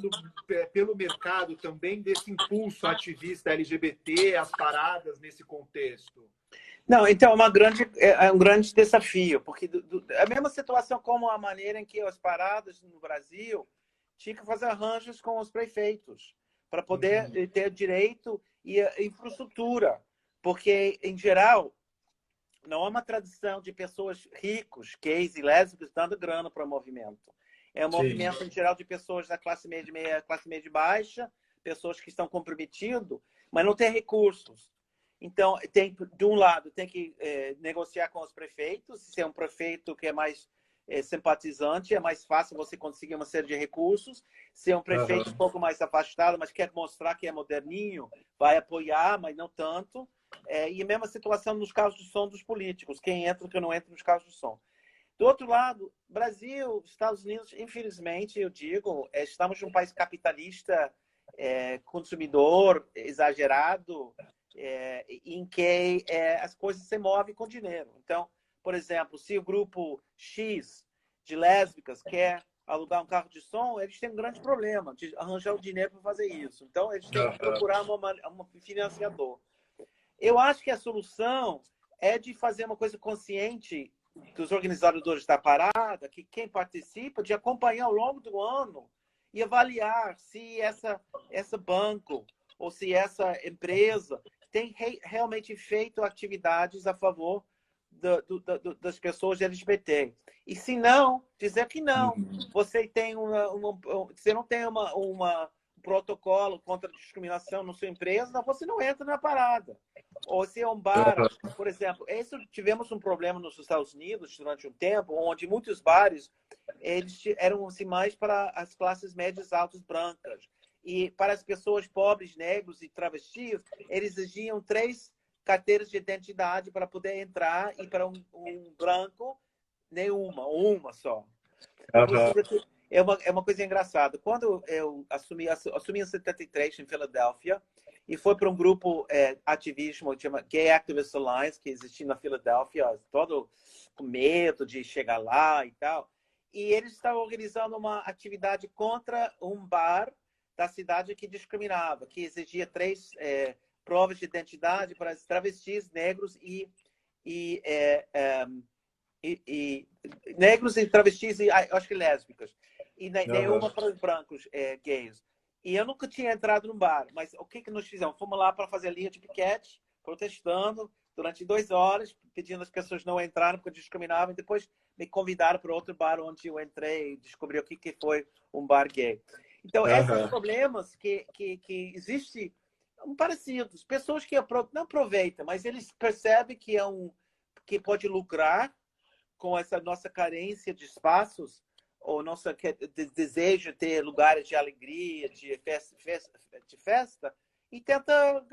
pelo mercado também desse impulso ativista LGBT, as paradas nesse contexto? Não, então é um grande desafio, porque é a mesma situação como a maneira em que as paradas no Brasil tinham que fazer arranjos com os prefeitos para poder ter direito e infraestrutura, porque, em geral, não há uma tradição de pessoas ricos, gays e lésbicas dando grana para o movimento. É um movimento, em geral, de pessoas da classe média, classe média baixa, pessoas que estão comprometidas, mas não têm recursos. Então, de um lado, tem que negociar com os prefeitos. Se é um prefeito que é mais simpatizante, é mais fácil você conseguir uma série de recursos. Se é um prefeito um pouco mais afastado, mas quer mostrar que é moderninho, vai apoiar, mas não tanto. E a mesma situação nos carros de som dos políticos. Quem entra, quem não entra nos carros de som. Do outro lado, Brasil, Estados Unidos, infelizmente, eu digo, estamos num país capitalista, consumidor, exagerado, em que as coisas se movem com dinheiro. Então, por exemplo, se o grupo X de lésbicas quer alugar um carro de som, eles têm um grande problema de arranjar o dinheiro para fazer isso. Então, eles têm que procurar um financiador. Eu acho que a solução é de fazer uma coisa consciente dos organizadores da parada, que quem participa, de acompanhar ao longo do ano e avaliar se essa banco ou se essa empresa tem realmente feito atividades a favor das pessoas LGBT. E se não, dizer que não. Você tem você não tem um protocolo contra a discriminação na sua empresa, você não entra na parada. Ou se é um bar, por exemplo, tivemos um problema nos Estados Unidos durante um tempo, onde muitos bares eles eram assim, mais para as classes médias altas brancas. E para as pessoas pobres, negros e travestis, eles exigiam 3 carteiras de identidade para poder entrar, e para um branco, nenhuma, ou uma só. É uma coisa engraçada. Quando eu assumi em 73 em Filadélfia, e foi para um grupo ativismo, chama Gay Activist Alliance, que existia na Filadélfia, todo com medo de chegar lá e tal. E eles estavam organizando uma atividade contra um bar da cidade que discriminava, que exigia 3 provas de identidade para travestis, negros e negros e travestis e acho que lésbicas. E nenhuma para os brancos gays. E eu nunca tinha entrado num bar, mas o que nós fizemos? Fomos lá para fazer linha de piquete, protestando durante 2 horas, pedindo às pessoas não entrarem porque discriminavam, e depois me convidaram para outro bar onde eu entrei e descobri o que foi um bar gay. Então, esses problemas que existem parecidos. Pessoas que não aproveitam, mas eles percebem que pode lucrar com essa nossa carência de espaços, ou nosso desejo de ter lugares de alegria, de festa, e tenta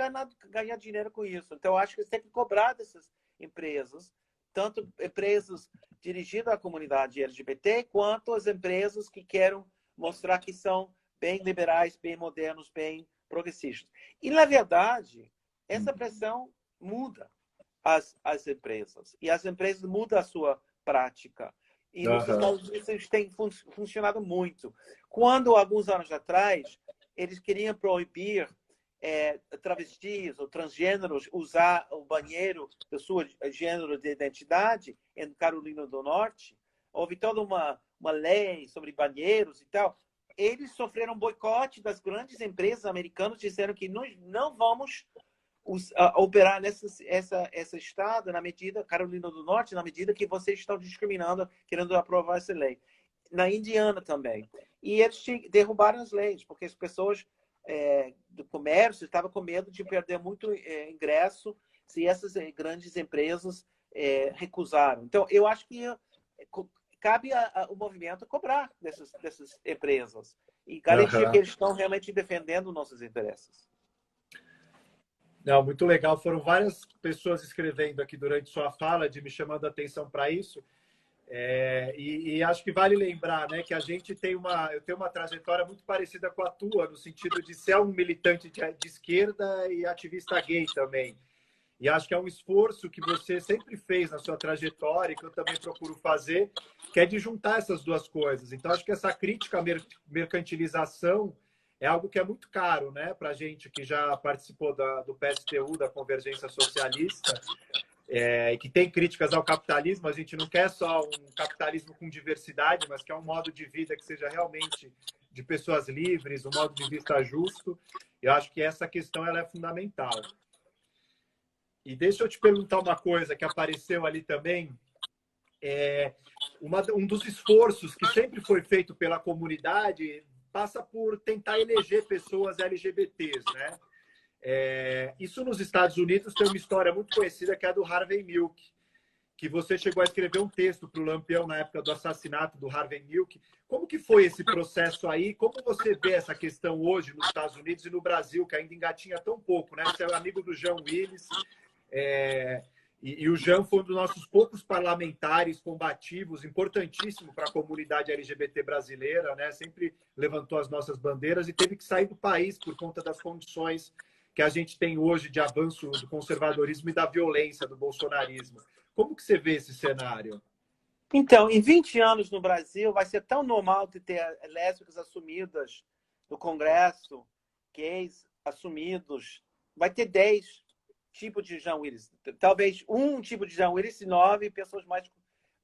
ganhar dinheiro com isso. Então, eu acho que você tem que cobrar dessas empresas, tanto empresas dirigidas à comunidade LGBT, quanto as empresas que querem mostrar que são bem liberais, bem modernos, bem progressistas. E, na verdade, essa pressão muda as empresas. E as empresas mudam a sua prática. E nos Estados Unidos isso tem funcionado muito. Quando, alguns anos atrás, eles queriam proibir travestis ou transgêneros usar o banheiro do seu gênero de identidade em Carolina do Norte. Houve toda uma lei sobre banheiros e tal. Eles sofreram boicote das grandes empresas americanas, disseram que nós não vamos operar esse estado na medida, Carolina do Norte, na medida que vocês estão discriminando, querendo aprovar essa lei. Na Indiana também. E eles derrubaram as leis, porque as pessoas do comércio estavam com medo de perder muito ingresso se essas grandes empresas recusaram. Então, eu acho que cabe ao movimento cobrar dessas empresas e garantir que eles estão realmente defendendo nossos interesses. Não, muito legal. Foram várias pessoas escrevendo aqui durante sua fala, de me chamando a atenção para isso. E acho que vale lembrar, né, que a gente eu tenho uma trajetória muito parecida com a tua, no sentido de ser um militante de esquerda e ativista gay também. E acho que é um esforço que você sempre fez na sua trajetória, e que eu também procuro fazer, que é de juntar essas duas coisas. Então, acho que essa crítica à mercantilização é algo que é muito caro, né, para a gente que já participou do PSTU, da Convergência Socialista, e que tem críticas ao capitalismo. A gente não quer só um capitalismo com diversidade, mas quer um modo de vida que seja realmente de pessoas livres, um modo de vista justo. Eu acho que essa questão ela é fundamental. E deixa eu te perguntar uma coisa que apareceu ali também. Um dos esforços que sempre foi feito pela comunidade passa por tentar eleger pessoas LGBTs, né? Isso nos Estados Unidos tem uma história muito conhecida, que é a do Harvey Milk, que você chegou a escrever um texto para o Lampião na época do assassinato do Harvey Milk. Como que foi esse processo aí? Como você vê essa questão hoje nos Estados Unidos e no Brasil, que ainda engatinha tão pouco, né? Você é amigo do Jean Willis, e o Jean foi um dos nossos poucos parlamentares combativos, importantíssimo para a comunidade LGBT brasileira, né? Sempre levantou as nossas bandeiras e teve que sair do país por conta das condições que a gente tem hoje de avanço do conservadorismo e da violência do bolsonarismo. Como que você vê esse cenário? Então, em 20 anos no Brasil, vai ser tão normal de ter lésbicas assumidas no Congresso, gays assumidos. Vai ter 10 tipos de Jean Willis. Talvez um tipo de Jean Willis e 9 pessoas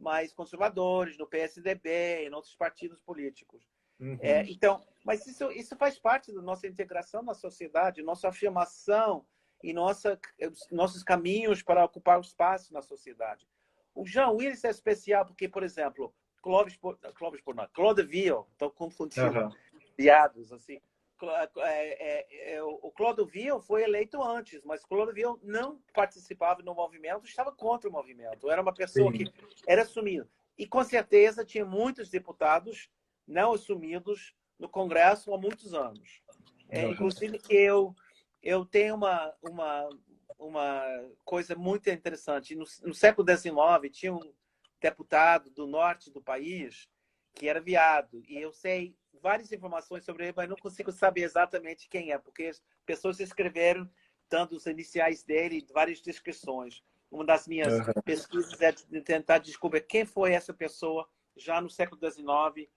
mais conservadores no PSDB, em outros partidos políticos. Uhum. Então, mas isso faz parte da nossa integração na sociedade, nossa afirmação e nossos caminhos para ocupar o espaço na sociedade. O Jean Willis é especial porque, por exemplo, Clodovil, estou confundindo, viados, assim. O Clodovil foi eleito antes, mas Clodovil não participava no movimento, estava contra o movimento. Era uma pessoa que era assumida. E, com certeza, tinha muitos deputados não assumidos no Congresso há muitos anos. Inclusive, eu tenho uma coisa muito interessante. No século XIX, tinha um deputado do norte do país que era viado. E eu sei várias informações sobre ele, mas não consigo saber exatamente quem é, porque as pessoas escreveram, dando os iniciais dele, várias descrições. Uma das minhas pesquisas é de tentar descobrir quem foi essa pessoa já no século XIX,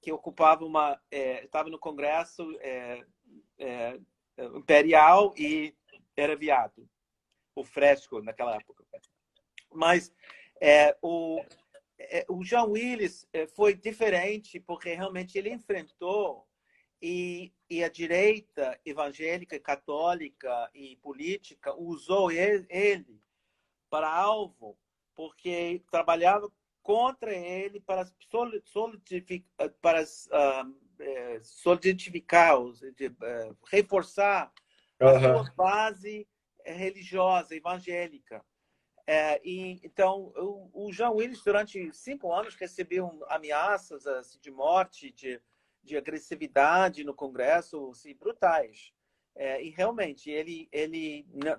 que ocupava estava no Congresso Imperial e era viado, o fresco naquela época. Mas o Jean Willis foi diferente porque realmente ele enfrentou e a direita evangélica, católica e política usou ele para alvo, porque trabalhava contra ele para solidificar, reforçar a sua base religiosa, evangélica. Então, o Jean Willis, durante 5 anos, recebeu ameaças de morte, de agressividade no Congresso, assim, brutais. E realmente, ele,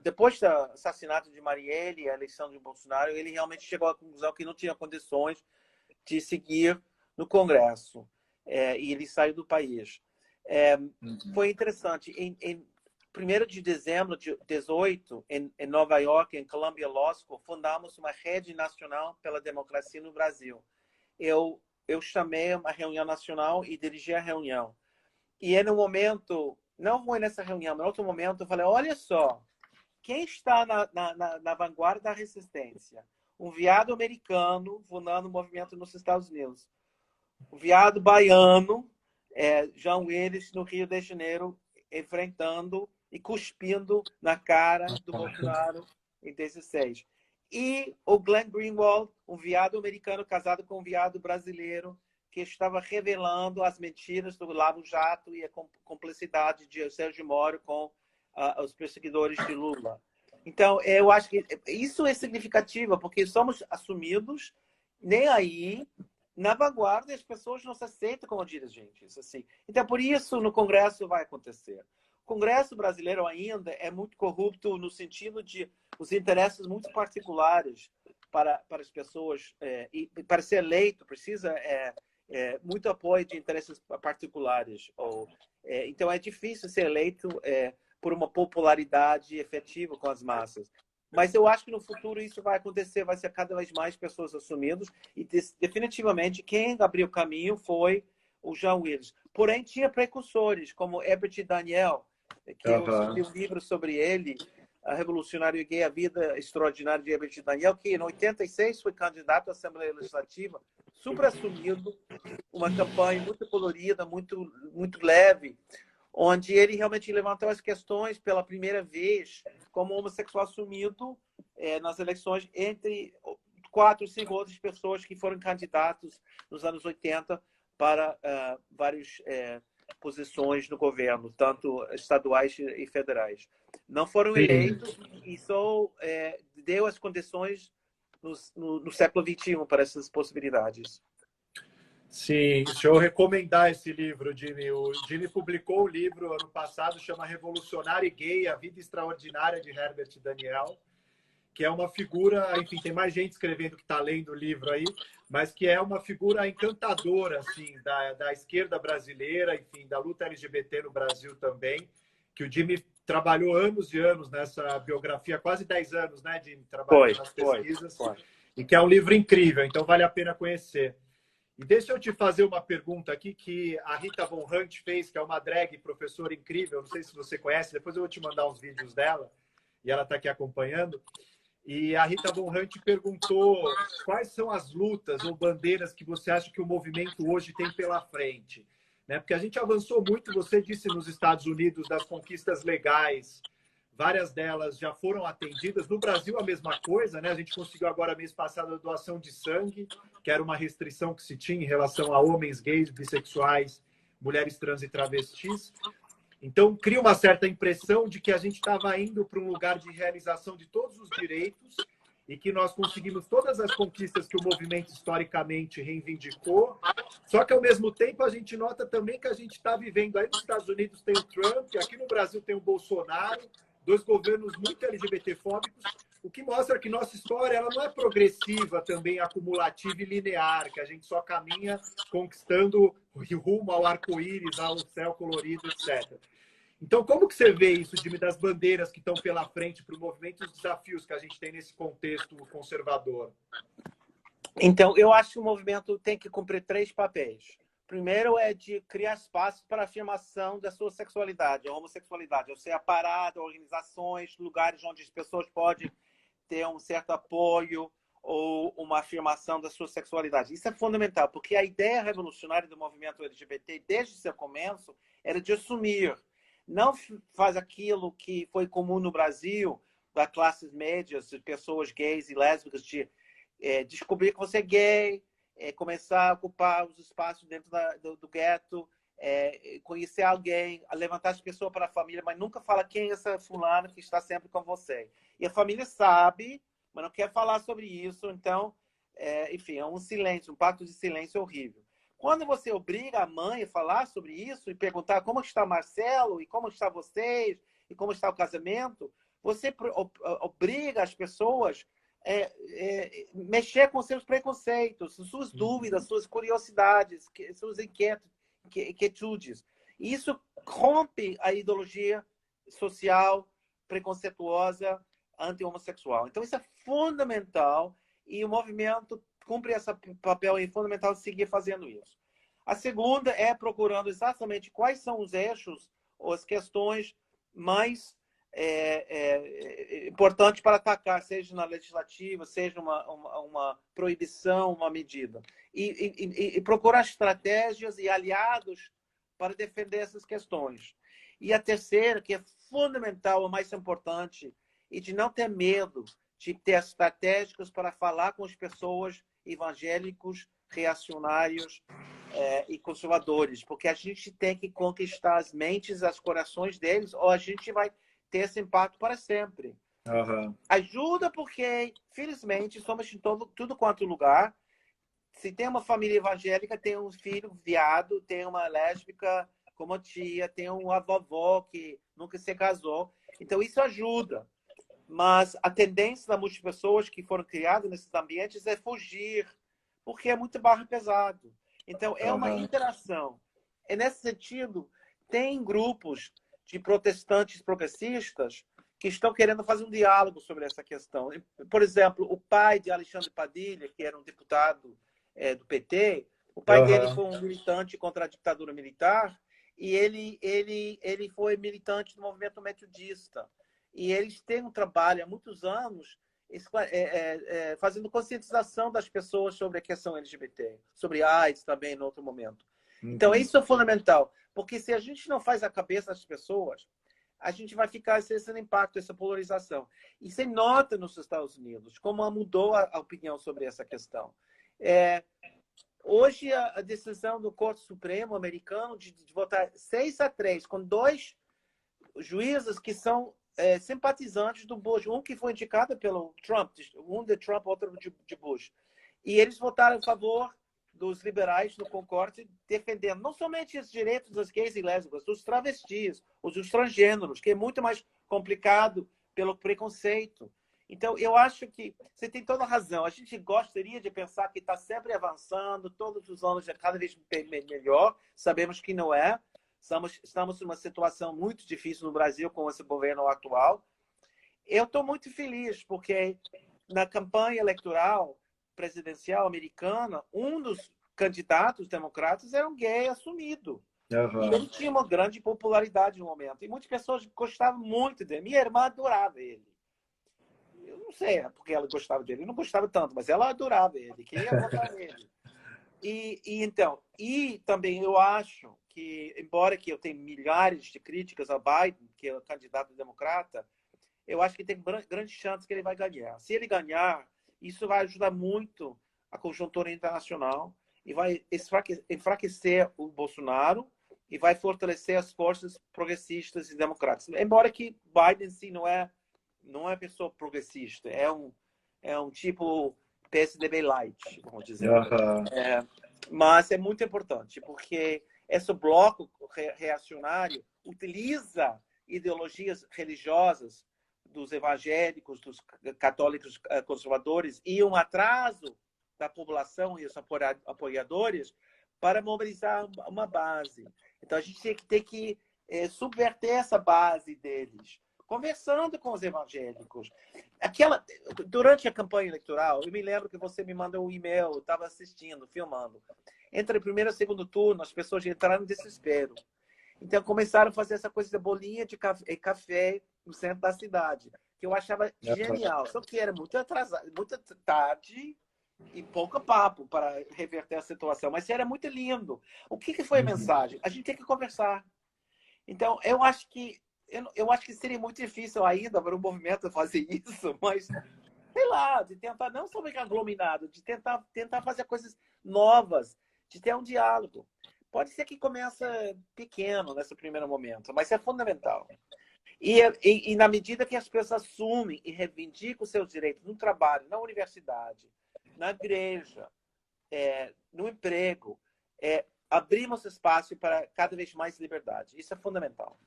depois do assassinato de Marielle e a eleição de Bolsonaro, ele realmente chegou à conclusão que não tinha condições de seguir no Congresso. E ele saiu do país. Foi interessante. Em 1º de dezembro de 2018, em Nova York, em Columbia Law School, fundamos uma rede nacional pela democracia no Brasil. Eu chamei uma reunião nacional e dirigi a reunião. E no momento, não foi nessa reunião, mas em outro momento, eu falei, olha só, quem está na vanguarda da resistência? Um viado americano fundando um movimento nos Estados Unidos. Um viado baiano, João Willis, no Rio de Janeiro, enfrentando e cuspindo na cara do Bolsonaro em 16. E o Glenn Greenwald, um viado americano casado com um viado brasileiro, que estava revelando as mentiras do Lava Jato e a cumplicidade de Sérgio Moro com os perseguidores de Lula. Então, eu acho que isso é significativo, porque somos assumidos, nem aí, na vanguarda, as pessoas não se aceitam como dirigentes. Assim. Então, por isso, no Congresso vai acontecer. O Congresso brasileiro ainda é muito corrupto no sentido de os interesses muito particulares para as pessoas. E para ser eleito, precisa muito apoio de interesses particulares. Então, é difícil ser eleito por uma popularidade efetiva com as massas. Mas eu acho que no futuro isso vai acontecer, vai ser cada vez mais pessoas assumidas e definitivamente quem abriu o caminho foi o João Willis. Porém, tinha precursores, como Herbert Daniel, que eu escrevi um livro sobre ele, A Revolucionário Gay, A Vida Extraordinária de Herbert Daniel, que em 86 foi candidato à Assembleia Legislativa, super assumido, uma campanha muito colorida, muito leve, onde ele realmente levantou as questões pela primeira vez como homossexual assumido nas eleições entre 4 ou 5 outras pessoas que foram candidatos nos anos 80 para várias posições no governo, tanto estaduais e federais. Não foram eleitos e só deu as condições no século XXI para essas possibilidades. Sim, deixa eu recomendar esse livro, Jimmy. O Jimmy publicou um livro ano passado, chama Revolucionário e Gay, A Vida Extraordinária de Herbert Daniel, que é uma figura, enfim, tem mais gente escrevendo que está lendo o livro aí, mas que é uma figura encantadora, assim, da esquerda brasileira, enfim, da luta LGBT no Brasil também, que o Jimmy trabalhou anos e anos nessa biografia, quase 10 anos, né, Jimmy, trabalhando nas pesquisas, e que é um livro incrível, então vale a pena conhecer. E deixa eu te fazer uma pergunta aqui que a Rita Von Hunt fez, que é uma drag professora incrível, não sei se você conhece, depois eu vou te mandar uns vídeos dela, e ela está aqui acompanhando. E a Rita Von Hunt perguntou quais são as lutas ou bandeiras que você acha que o movimento hoje tem pela frente. Né? Porque a gente avançou muito, você disse nos Estados Unidos, das conquistas legais, várias delas já foram atendidas. No Brasil, a mesma coisa, né? A gente conseguiu agora, mês passado, a doação de sangue, que era uma restrição que se tinha em relação a homens gays, bissexuais, mulheres trans e travestis. Então, cria uma certa impressão de que a gente estava indo para um lugar de realização de todos os direitos e que nós conseguimos todas as conquistas que o movimento historicamente reivindicou. Só que, ao mesmo tempo, a gente nota também que a gente está vivendo... Aí nos Estados Unidos tem o Trump, aqui no Brasil tem o Bolsonaro, 2 governos muito LGBT-fóbicos, o que mostra que nossa história ela não é progressiva, também acumulativa e linear, que a gente só caminha conquistando rumo ao arco-íris, ao céu colorido, etc. Então, como que você vê isso, Jimmy, das bandeiras que estão pela frente para o movimento e os desafios que a gente tem nesse contexto conservador? Então, eu acho que o movimento tem que cumprir 3 papéis. Primeiro é de criar espaço para a afirmação da sua sexualidade, a homossexualidade, ou seja, parada, organizações, lugares onde as pessoas podem ter um certo apoio ou uma afirmação da sua sexualidade. Isso é fundamental, porque a ideia revolucionária do movimento LGBT, desde seu começo, era de assumir. Não faz aquilo que foi comum no Brasil, das classes médias, de pessoas gays e lésbicas, de descobrir que você é gay, começar a ocupar os espaços dentro do gueto, conhecer alguém, levantar as pessoas para a família, mas nunca fala quem é essa fulana que está sempre com você. E a família sabe, mas não quer falar sobre isso, então, enfim, é um silêncio, um pacto de silêncio horrível. Quando você obriga a mãe a falar sobre isso e perguntar como está Marcelo, e como está vocês, e como está o casamento, você obriga as pessoas mexer com seus preconceitos, suas dúvidas, suas curiosidades, suas inquietudes. E isso rompe a ideologia social preconceituosa anti-homossexual. Então, isso é fundamental e o movimento cumpre esse papel, é fundamental seguir fazendo isso. A segunda é procurando exatamente quais são os eixos ou as questões mais importantes para atacar, seja na legislativa, seja uma proibição, uma medida. E procurar estratégias e aliados para defender essas questões. E a terceira, que é fundamental, a mais importante, e de não ter medo de ter estratégicas para falar com as pessoas evangélicos, reacionários e conservadores, porque a gente tem que conquistar as mentes, os corações deles, ou a gente vai ter esse impacto para sempre. Uhum. Ajuda porque, felizmente, somos em tudo quanto lugar. Se tem uma família evangélica, tem um filho viado, tem uma lésbica como tia, tem uma vovó que nunca se casou. Então, isso ajuda. Mas a tendência das muitas pessoas que foram criadas nesses ambientes é fugir, porque é muito barro pesado. Então, é uma interação. E, nesse sentido, tem grupos de protestantes progressistas que estão querendo fazer um diálogo sobre essa questão. Por exemplo, o pai de Alexandre Padilha, que era um deputado do PT, o pai dele foi um militante contra a ditadura militar e ele foi militante do movimento metodista. E eles têm um trabalho há muitos anos fazendo conscientização das pessoas sobre a questão LGBT, sobre AIDS também, em outro momento. Então, isso é fundamental, porque se a gente não faz a cabeça das pessoas, a gente vai ficar sem esse impacto, essa polarização. E você nota nos Estados Unidos como mudou a opinião sobre essa questão. Hoje, a decisão do Corte Supremo americano de votar 6-3, com 2 juízes que são simpatizantes do Bush, um que foi indicado pelo Trump, um de Trump, outro de Bush. E eles votaram a favor dos liberais no Concorde, defendendo não somente os direitos das gays e lésbicas, dos travestis, os transgêneros, que é muito mais complicado pelo preconceito. Então, eu acho que você tem toda a razão. A gente gostaria de pensar que está sempre avançando, todos os anos é cada vez melhor. Sabemos que não é. Estamos numa situação muito difícil no Brasil com esse governo atual. Eu estou muito feliz, porque na campanha eleitoral presidencial americana, um dos candidatos democratas era um gay assumido. E ele tinha uma grande popularidade no momento. E muitas pessoas gostavam muito dele. Minha irmã adorava ele. Eu não sei porque ela gostava dele. Eu não gostava tanto, mas ela adorava ele. Queria votar nele. E também eu acho que, embora que eu tenha milhares de críticas a Biden, que é o candidato democrata, eu acho que tem grande chance que ele vai ganhar. Se ele ganhar, isso vai ajudar muito a conjuntura internacional e vai enfraquecer o Bolsonaro e vai fortalecer as forças progressistas e democratas. Embora que Biden sim não é pessoa progressista, é um tipo PSDB light, vamos dizer. Mas é muito importante porque esse bloco reacionário utiliza ideologias religiosas dos evangélicos, dos católicos conservadores e um atraso da população e os apoiadores para mobilizar uma base. Então, a gente tem que subverter essa base deles, conversando com os evangélicos. Durante a campanha eleitoral, eu me lembro que você me mandou um e-mail, eu estava assistindo, filmando. Entre o primeiro e o segundo turno, as pessoas entraram em desespero. Então, começaram a fazer essa coisa da bolinha de café no centro da cidade, que eu achava genial. Só que era muito atrasado, muito tarde e pouco papo para reverter a situação. Mas era muito lindo. O que foi a mensagem? A gente tem que conversar. Então, eu acho que seria muito difícil ainda para o movimento fazer isso, mas, sei lá, de tentar não só ficar aglomerado, de tentar fazer coisas novas, de ter um diálogo. Pode ser que comece pequeno nesse primeiro momento, mas é fundamental. E na medida que as pessoas assumem e reivindicam os seus direitos no trabalho, na universidade, na igreja, no emprego, abrimos espaço para cada vez mais liberdade. Isso é fundamental.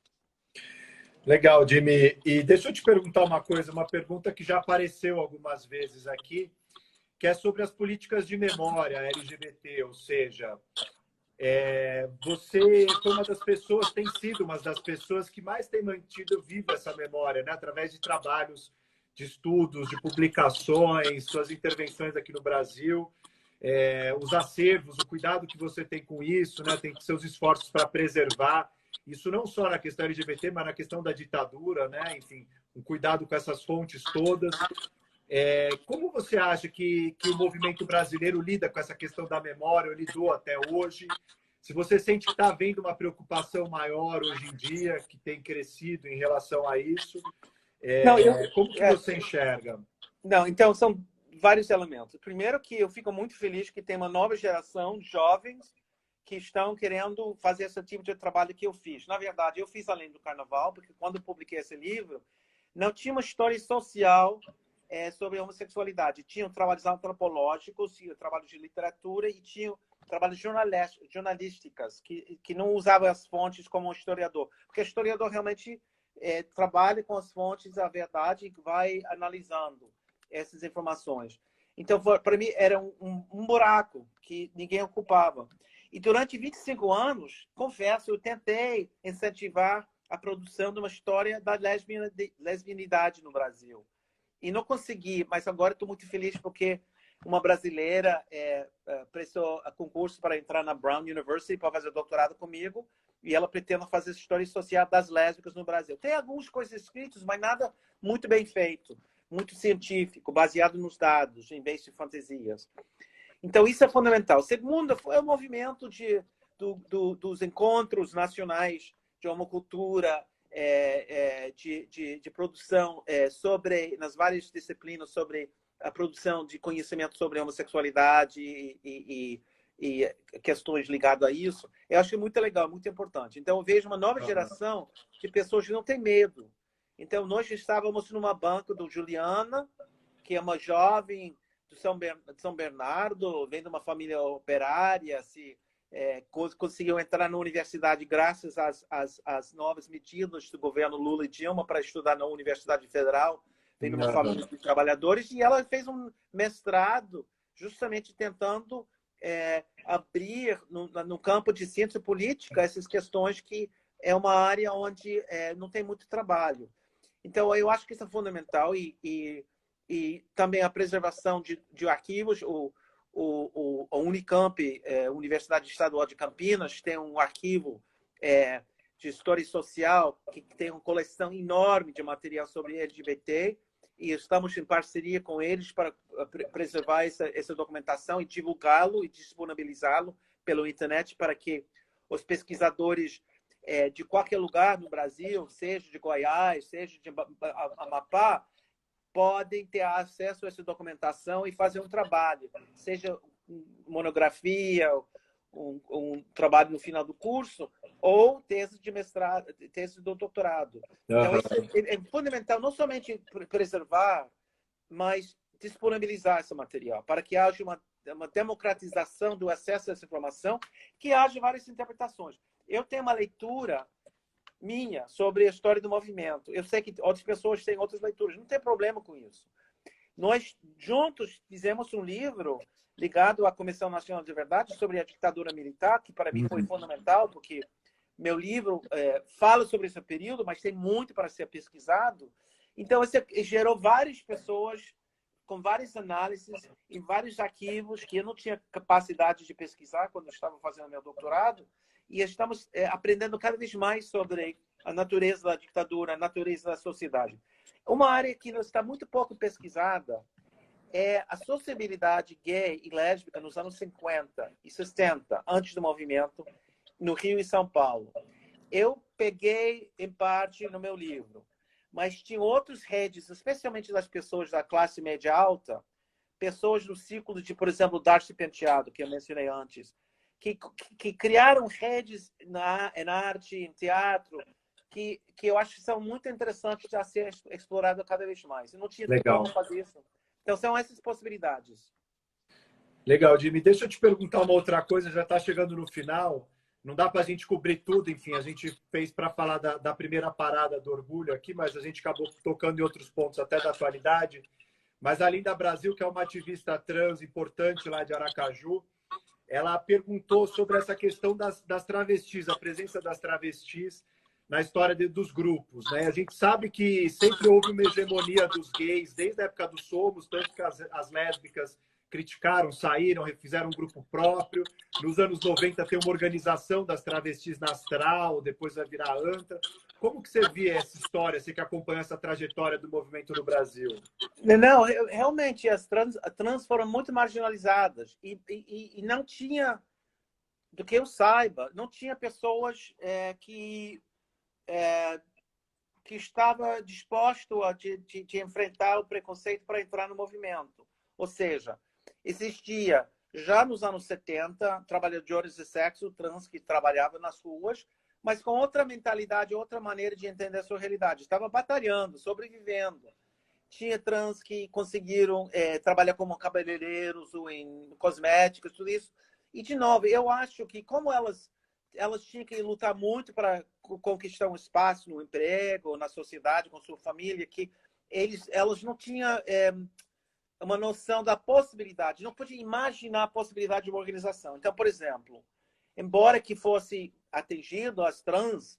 Legal, Jimmy. E deixa eu te perguntar uma coisa, uma pergunta que já apareceu algumas vezes aqui, que é sobre as políticas de memória LGBT, ou seja, você foi uma das pessoas, tem sido uma das pessoas que mais tem mantido viva essa memória, né? Através de trabalhos, de estudos, de publicações, suas intervenções aqui no Brasil. os acervos, o cuidado que você tem com isso, né? Tem seus esforços para preservar. Isso não só na questão LGBT, mas na questão da ditadura, né? Enfim, um cuidado com essas fontes todas. Como você acha que o movimento brasileiro lida com essa questão da memória, ou lidou até hoje? Se você sente que está havendo uma preocupação maior hoje em dia, que tem crescido em relação a isso, como que você enxerga? Não, então são vários elementos. Primeiro que eu fico muito feliz que tem uma nova geração de jovens que estão querendo fazer esse tipo de trabalho que eu fiz. Na verdade, eu fiz além do carnaval, porque quando eu publiquei esse livro, não tinha uma história social sobre a homossexualidade. Tinham trabalhos antropológicos, tinha trabalhos de literatura e tinha trabalhos jornalísticas que não usavam as fontes como um historiador. Porque o historiador realmente trabalha com as fontes, a verdade, e vai analisando essas informações. Então, para mim, era um buraco que ninguém ocupava. E durante 25 anos, confesso, eu tentei incentivar a produção de uma história da lesbianidade no Brasil. E não consegui, mas agora estou muito feliz porque uma brasileira prestou concurso para entrar na Brown University para fazer doutorado comigo e ela pretende fazer história social das lésbicas no Brasil. Tem algumas coisas escritas, mas nada muito bem feito, muito científico, baseado nos dados, em vez de fantasias. Então, isso é fundamental. Segundo, foi o movimento dos encontros nacionais de homocultura, de produção nas várias disciplinas sobre a produção de conhecimento sobre a homossexualidade e questões ligadas a isso. Eu acho muito legal, muito importante. Então, eu vejo uma nova geração de pessoas que não têm medo. Então, nós estávamos numa banca do Juliana, que é uma jovem de São Bernardo, vem de uma família operária, conseguiu entrar na universidade graças às novas medidas do governo Lula e Dilma para estudar na Universidade Federal, vem de uma família de trabalhadores, e ela fez um mestrado justamente tentando abrir no campo de ciência política essas questões que é uma área onde não tem muito trabalho. Então, eu acho que isso é fundamental e também a preservação de arquivos. A Unicamp, Universidade Estadual de Campinas, tem um arquivo de história social que tem uma coleção enorme de material sobre LGBT e estamos em parceria com eles para preservar essa documentação e divulgá-lo e disponibilizá-lo pela internet para que os pesquisadores de qualquer lugar no Brasil, seja de Goiás, seja de Amapá, podem ter acesso a essa documentação e fazer um trabalho, seja monografia, um trabalho no final do curso, ou tese de mestrado, tese do doutorado. Então, isso é fundamental, não somente preservar, mas disponibilizar esse material, para que haja uma democratização do acesso a essa informação, que haja várias interpretações. Eu tenho uma leitura minha sobre a história do movimento. Eu sei que outras pessoas têm outras leituras. Não tem problema com isso. Nós, juntos, fizemos um livro ligado à Comissão Nacional de Verdade sobre a ditadura militar, que para mim foi fundamental, porque meu livro fala sobre esse período, mas tem muito para ser pesquisado. Então, isso gerou várias pessoas com várias análises em vários arquivos que eu não tinha capacidade de pesquisar quando eu estava fazendo meu doutorado. E estamos aprendendo cada vez mais sobre a natureza da ditadura, a natureza da sociedade. Uma área que está muito pouco pesquisada é a sociabilidade gay e lésbica nos anos 50 e 60, antes do movimento, no Rio e São Paulo. Eu peguei, em parte, no meu livro, mas tinha outras redes, especialmente das pessoas da classe média alta, pessoas do círculo de, por exemplo, Darcy Penteado, que eu mencionei antes, que criaram redes em arte, em teatro, que eu acho que são muito interessantes a ser exploradas cada vez mais. Eu não tinha como fazer isso. Então, são essas possibilidades. Legal, Jimmy. Deixa eu te perguntar uma outra coisa, já está chegando no final. Não dá para a gente cobrir tudo, enfim, a gente fez para falar da primeira parada do orgulho aqui, mas a gente acabou tocando em outros pontos até da atualidade. Mas a Linda Brasil, que é uma ativista trans importante lá de Aracaju, ela perguntou sobre essa questão das travestis, a presença das travestis na história dos grupos, né? A gente sabe que sempre houve uma hegemonia dos gays, desde a época do Somos, tanto que as lésbicas criticaram, saíram, fizeram um grupo próprio. Nos anos 90 tem uma organização das travestis na Astral, depois vai virar ANTA. Como que você via essa história, você que acompanha essa trajetória do movimento no Brasil? Não, realmente, as trans foram muito marginalizadas e não tinha, do que eu saiba, não tinha pessoas que estava disposto a de enfrentar o preconceito para entrar no movimento. Ou seja, existia, já nos anos 70, trabalhadores de sexo trans que trabalhavam nas ruas, mas com outra mentalidade, outra maneira de entender a sua realidade. Estava batalhando, sobrevivendo. Tinha trans que conseguiram trabalhar como cabeleireiros ou em cosméticos, tudo isso. E, de novo, eu acho que como elas tinham que lutar muito para conquistar um espaço no emprego, na sociedade, com sua família, que elas não tinham uma noção da possibilidade, não podiam imaginar a possibilidade de uma organização. Então, por exemplo, embora que fosse atingido as trans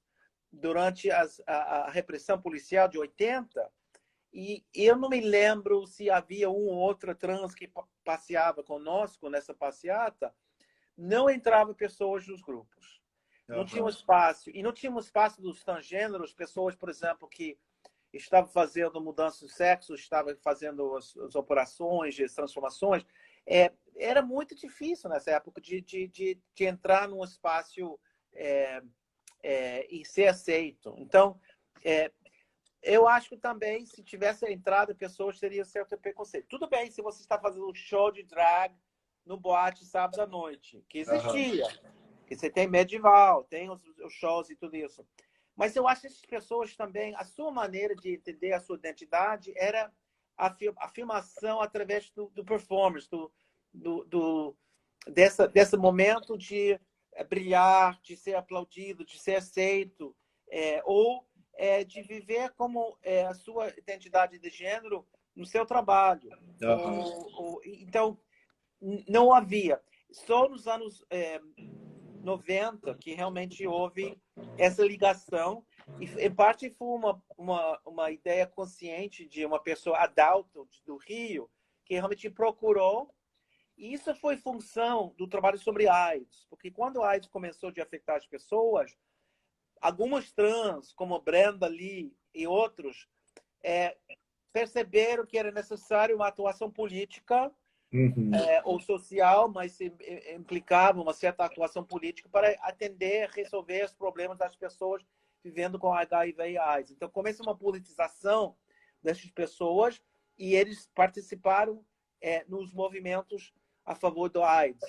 durante a repressão policial de 80, e eu não me lembro se havia um ou outro trans que passeava conosco nessa passeata, não entravam pessoas nos grupos. Não tinha um espaço. E não tinha um espaço dos transgêneros, pessoas, por exemplo, que estavam fazendo mudança de sexo, estavam fazendo as operações, as transformações. Era muito difícil nessa época de entrar num espaço e ser aceito. Então, eu acho que também, se tivesse entrado, pessoas teriam certo preconceito. Tudo bem se você está fazendo um show de drag no boate sábado à noite, que existia. Que você tem medieval, tem os shows e tudo isso. Mas eu acho que essas pessoas também, a sua maneira de entender a sua identidade era a afirmação através do performance, desse momento de brilhar, de ser aplaudido, de ser aceito, ou de viver como a sua identidade de gênero no seu trabalho. Então, não havia. Só nos anos 90 que realmente houve essa ligação, e em parte foi uma ideia consciente de uma pessoa adulta do Rio que realmente procurou, e isso foi função do trabalho sobre AIDS, porque quando a AIDS começou a afetar as pessoas, algumas trans, como Brenda Lee e outros, perceberam que era necessário uma atuação política ou social, mas implicava uma certa atuação política para atender, resolver os problemas das pessoas vivendo com HIV e AIDS. Então, começa uma politização dessas pessoas e eles participaram nos movimentos a favor do AIDS,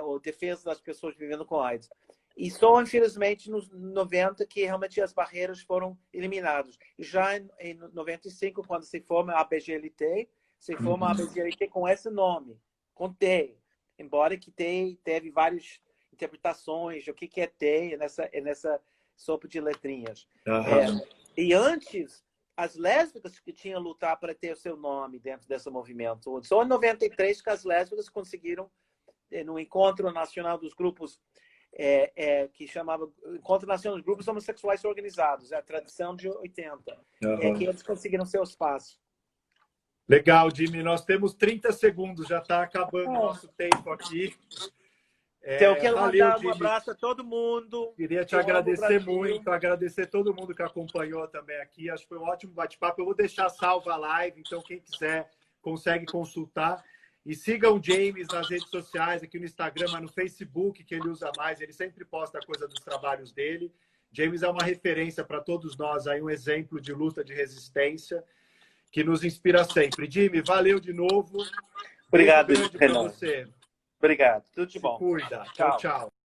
ou defesa das pessoas vivendo com AIDS. E só, infelizmente, nos 90 que realmente as barreiras foram eliminadas. Já em 95, quando se forma a ABGLT, se forma a ABGLT com esse nome, com T. Embora que teve várias interpretações do que é T nessa sopa de letrinhas. E antes, as lésbicas que tinham que lutar para ter o seu nome dentro desse movimento. Só em 93 que as lésbicas conseguiram, no Encontro Nacional dos Grupos, que chamava Encontro Nacional dos Grupos Homossexuais Organizados, a tradição de 80, que eles conseguiram seu espaço. Legal, Jimmy. Nós temos 30 segundos, já está acabando o nosso tempo aqui. Então, eu quero mandar um abraço a todo mundo. Queria te agradecer muito, agradecer todo mundo que acompanhou também aqui. Acho que foi um ótimo bate-papo. Eu vou deixar salva a live, então quem quiser consegue consultar. E sigam o James nas redes sociais, aqui no Instagram, mas no Facebook, que ele usa mais. Ele sempre posta coisa dos trabalhos dele. James é uma referência para todos nós, aí um exemplo de luta de resistência que nos inspira sempre. Jimmy, valeu de novo. Obrigado, Renan. Obrigado. Tudo de bom. Se cuida. Tchau, tchau.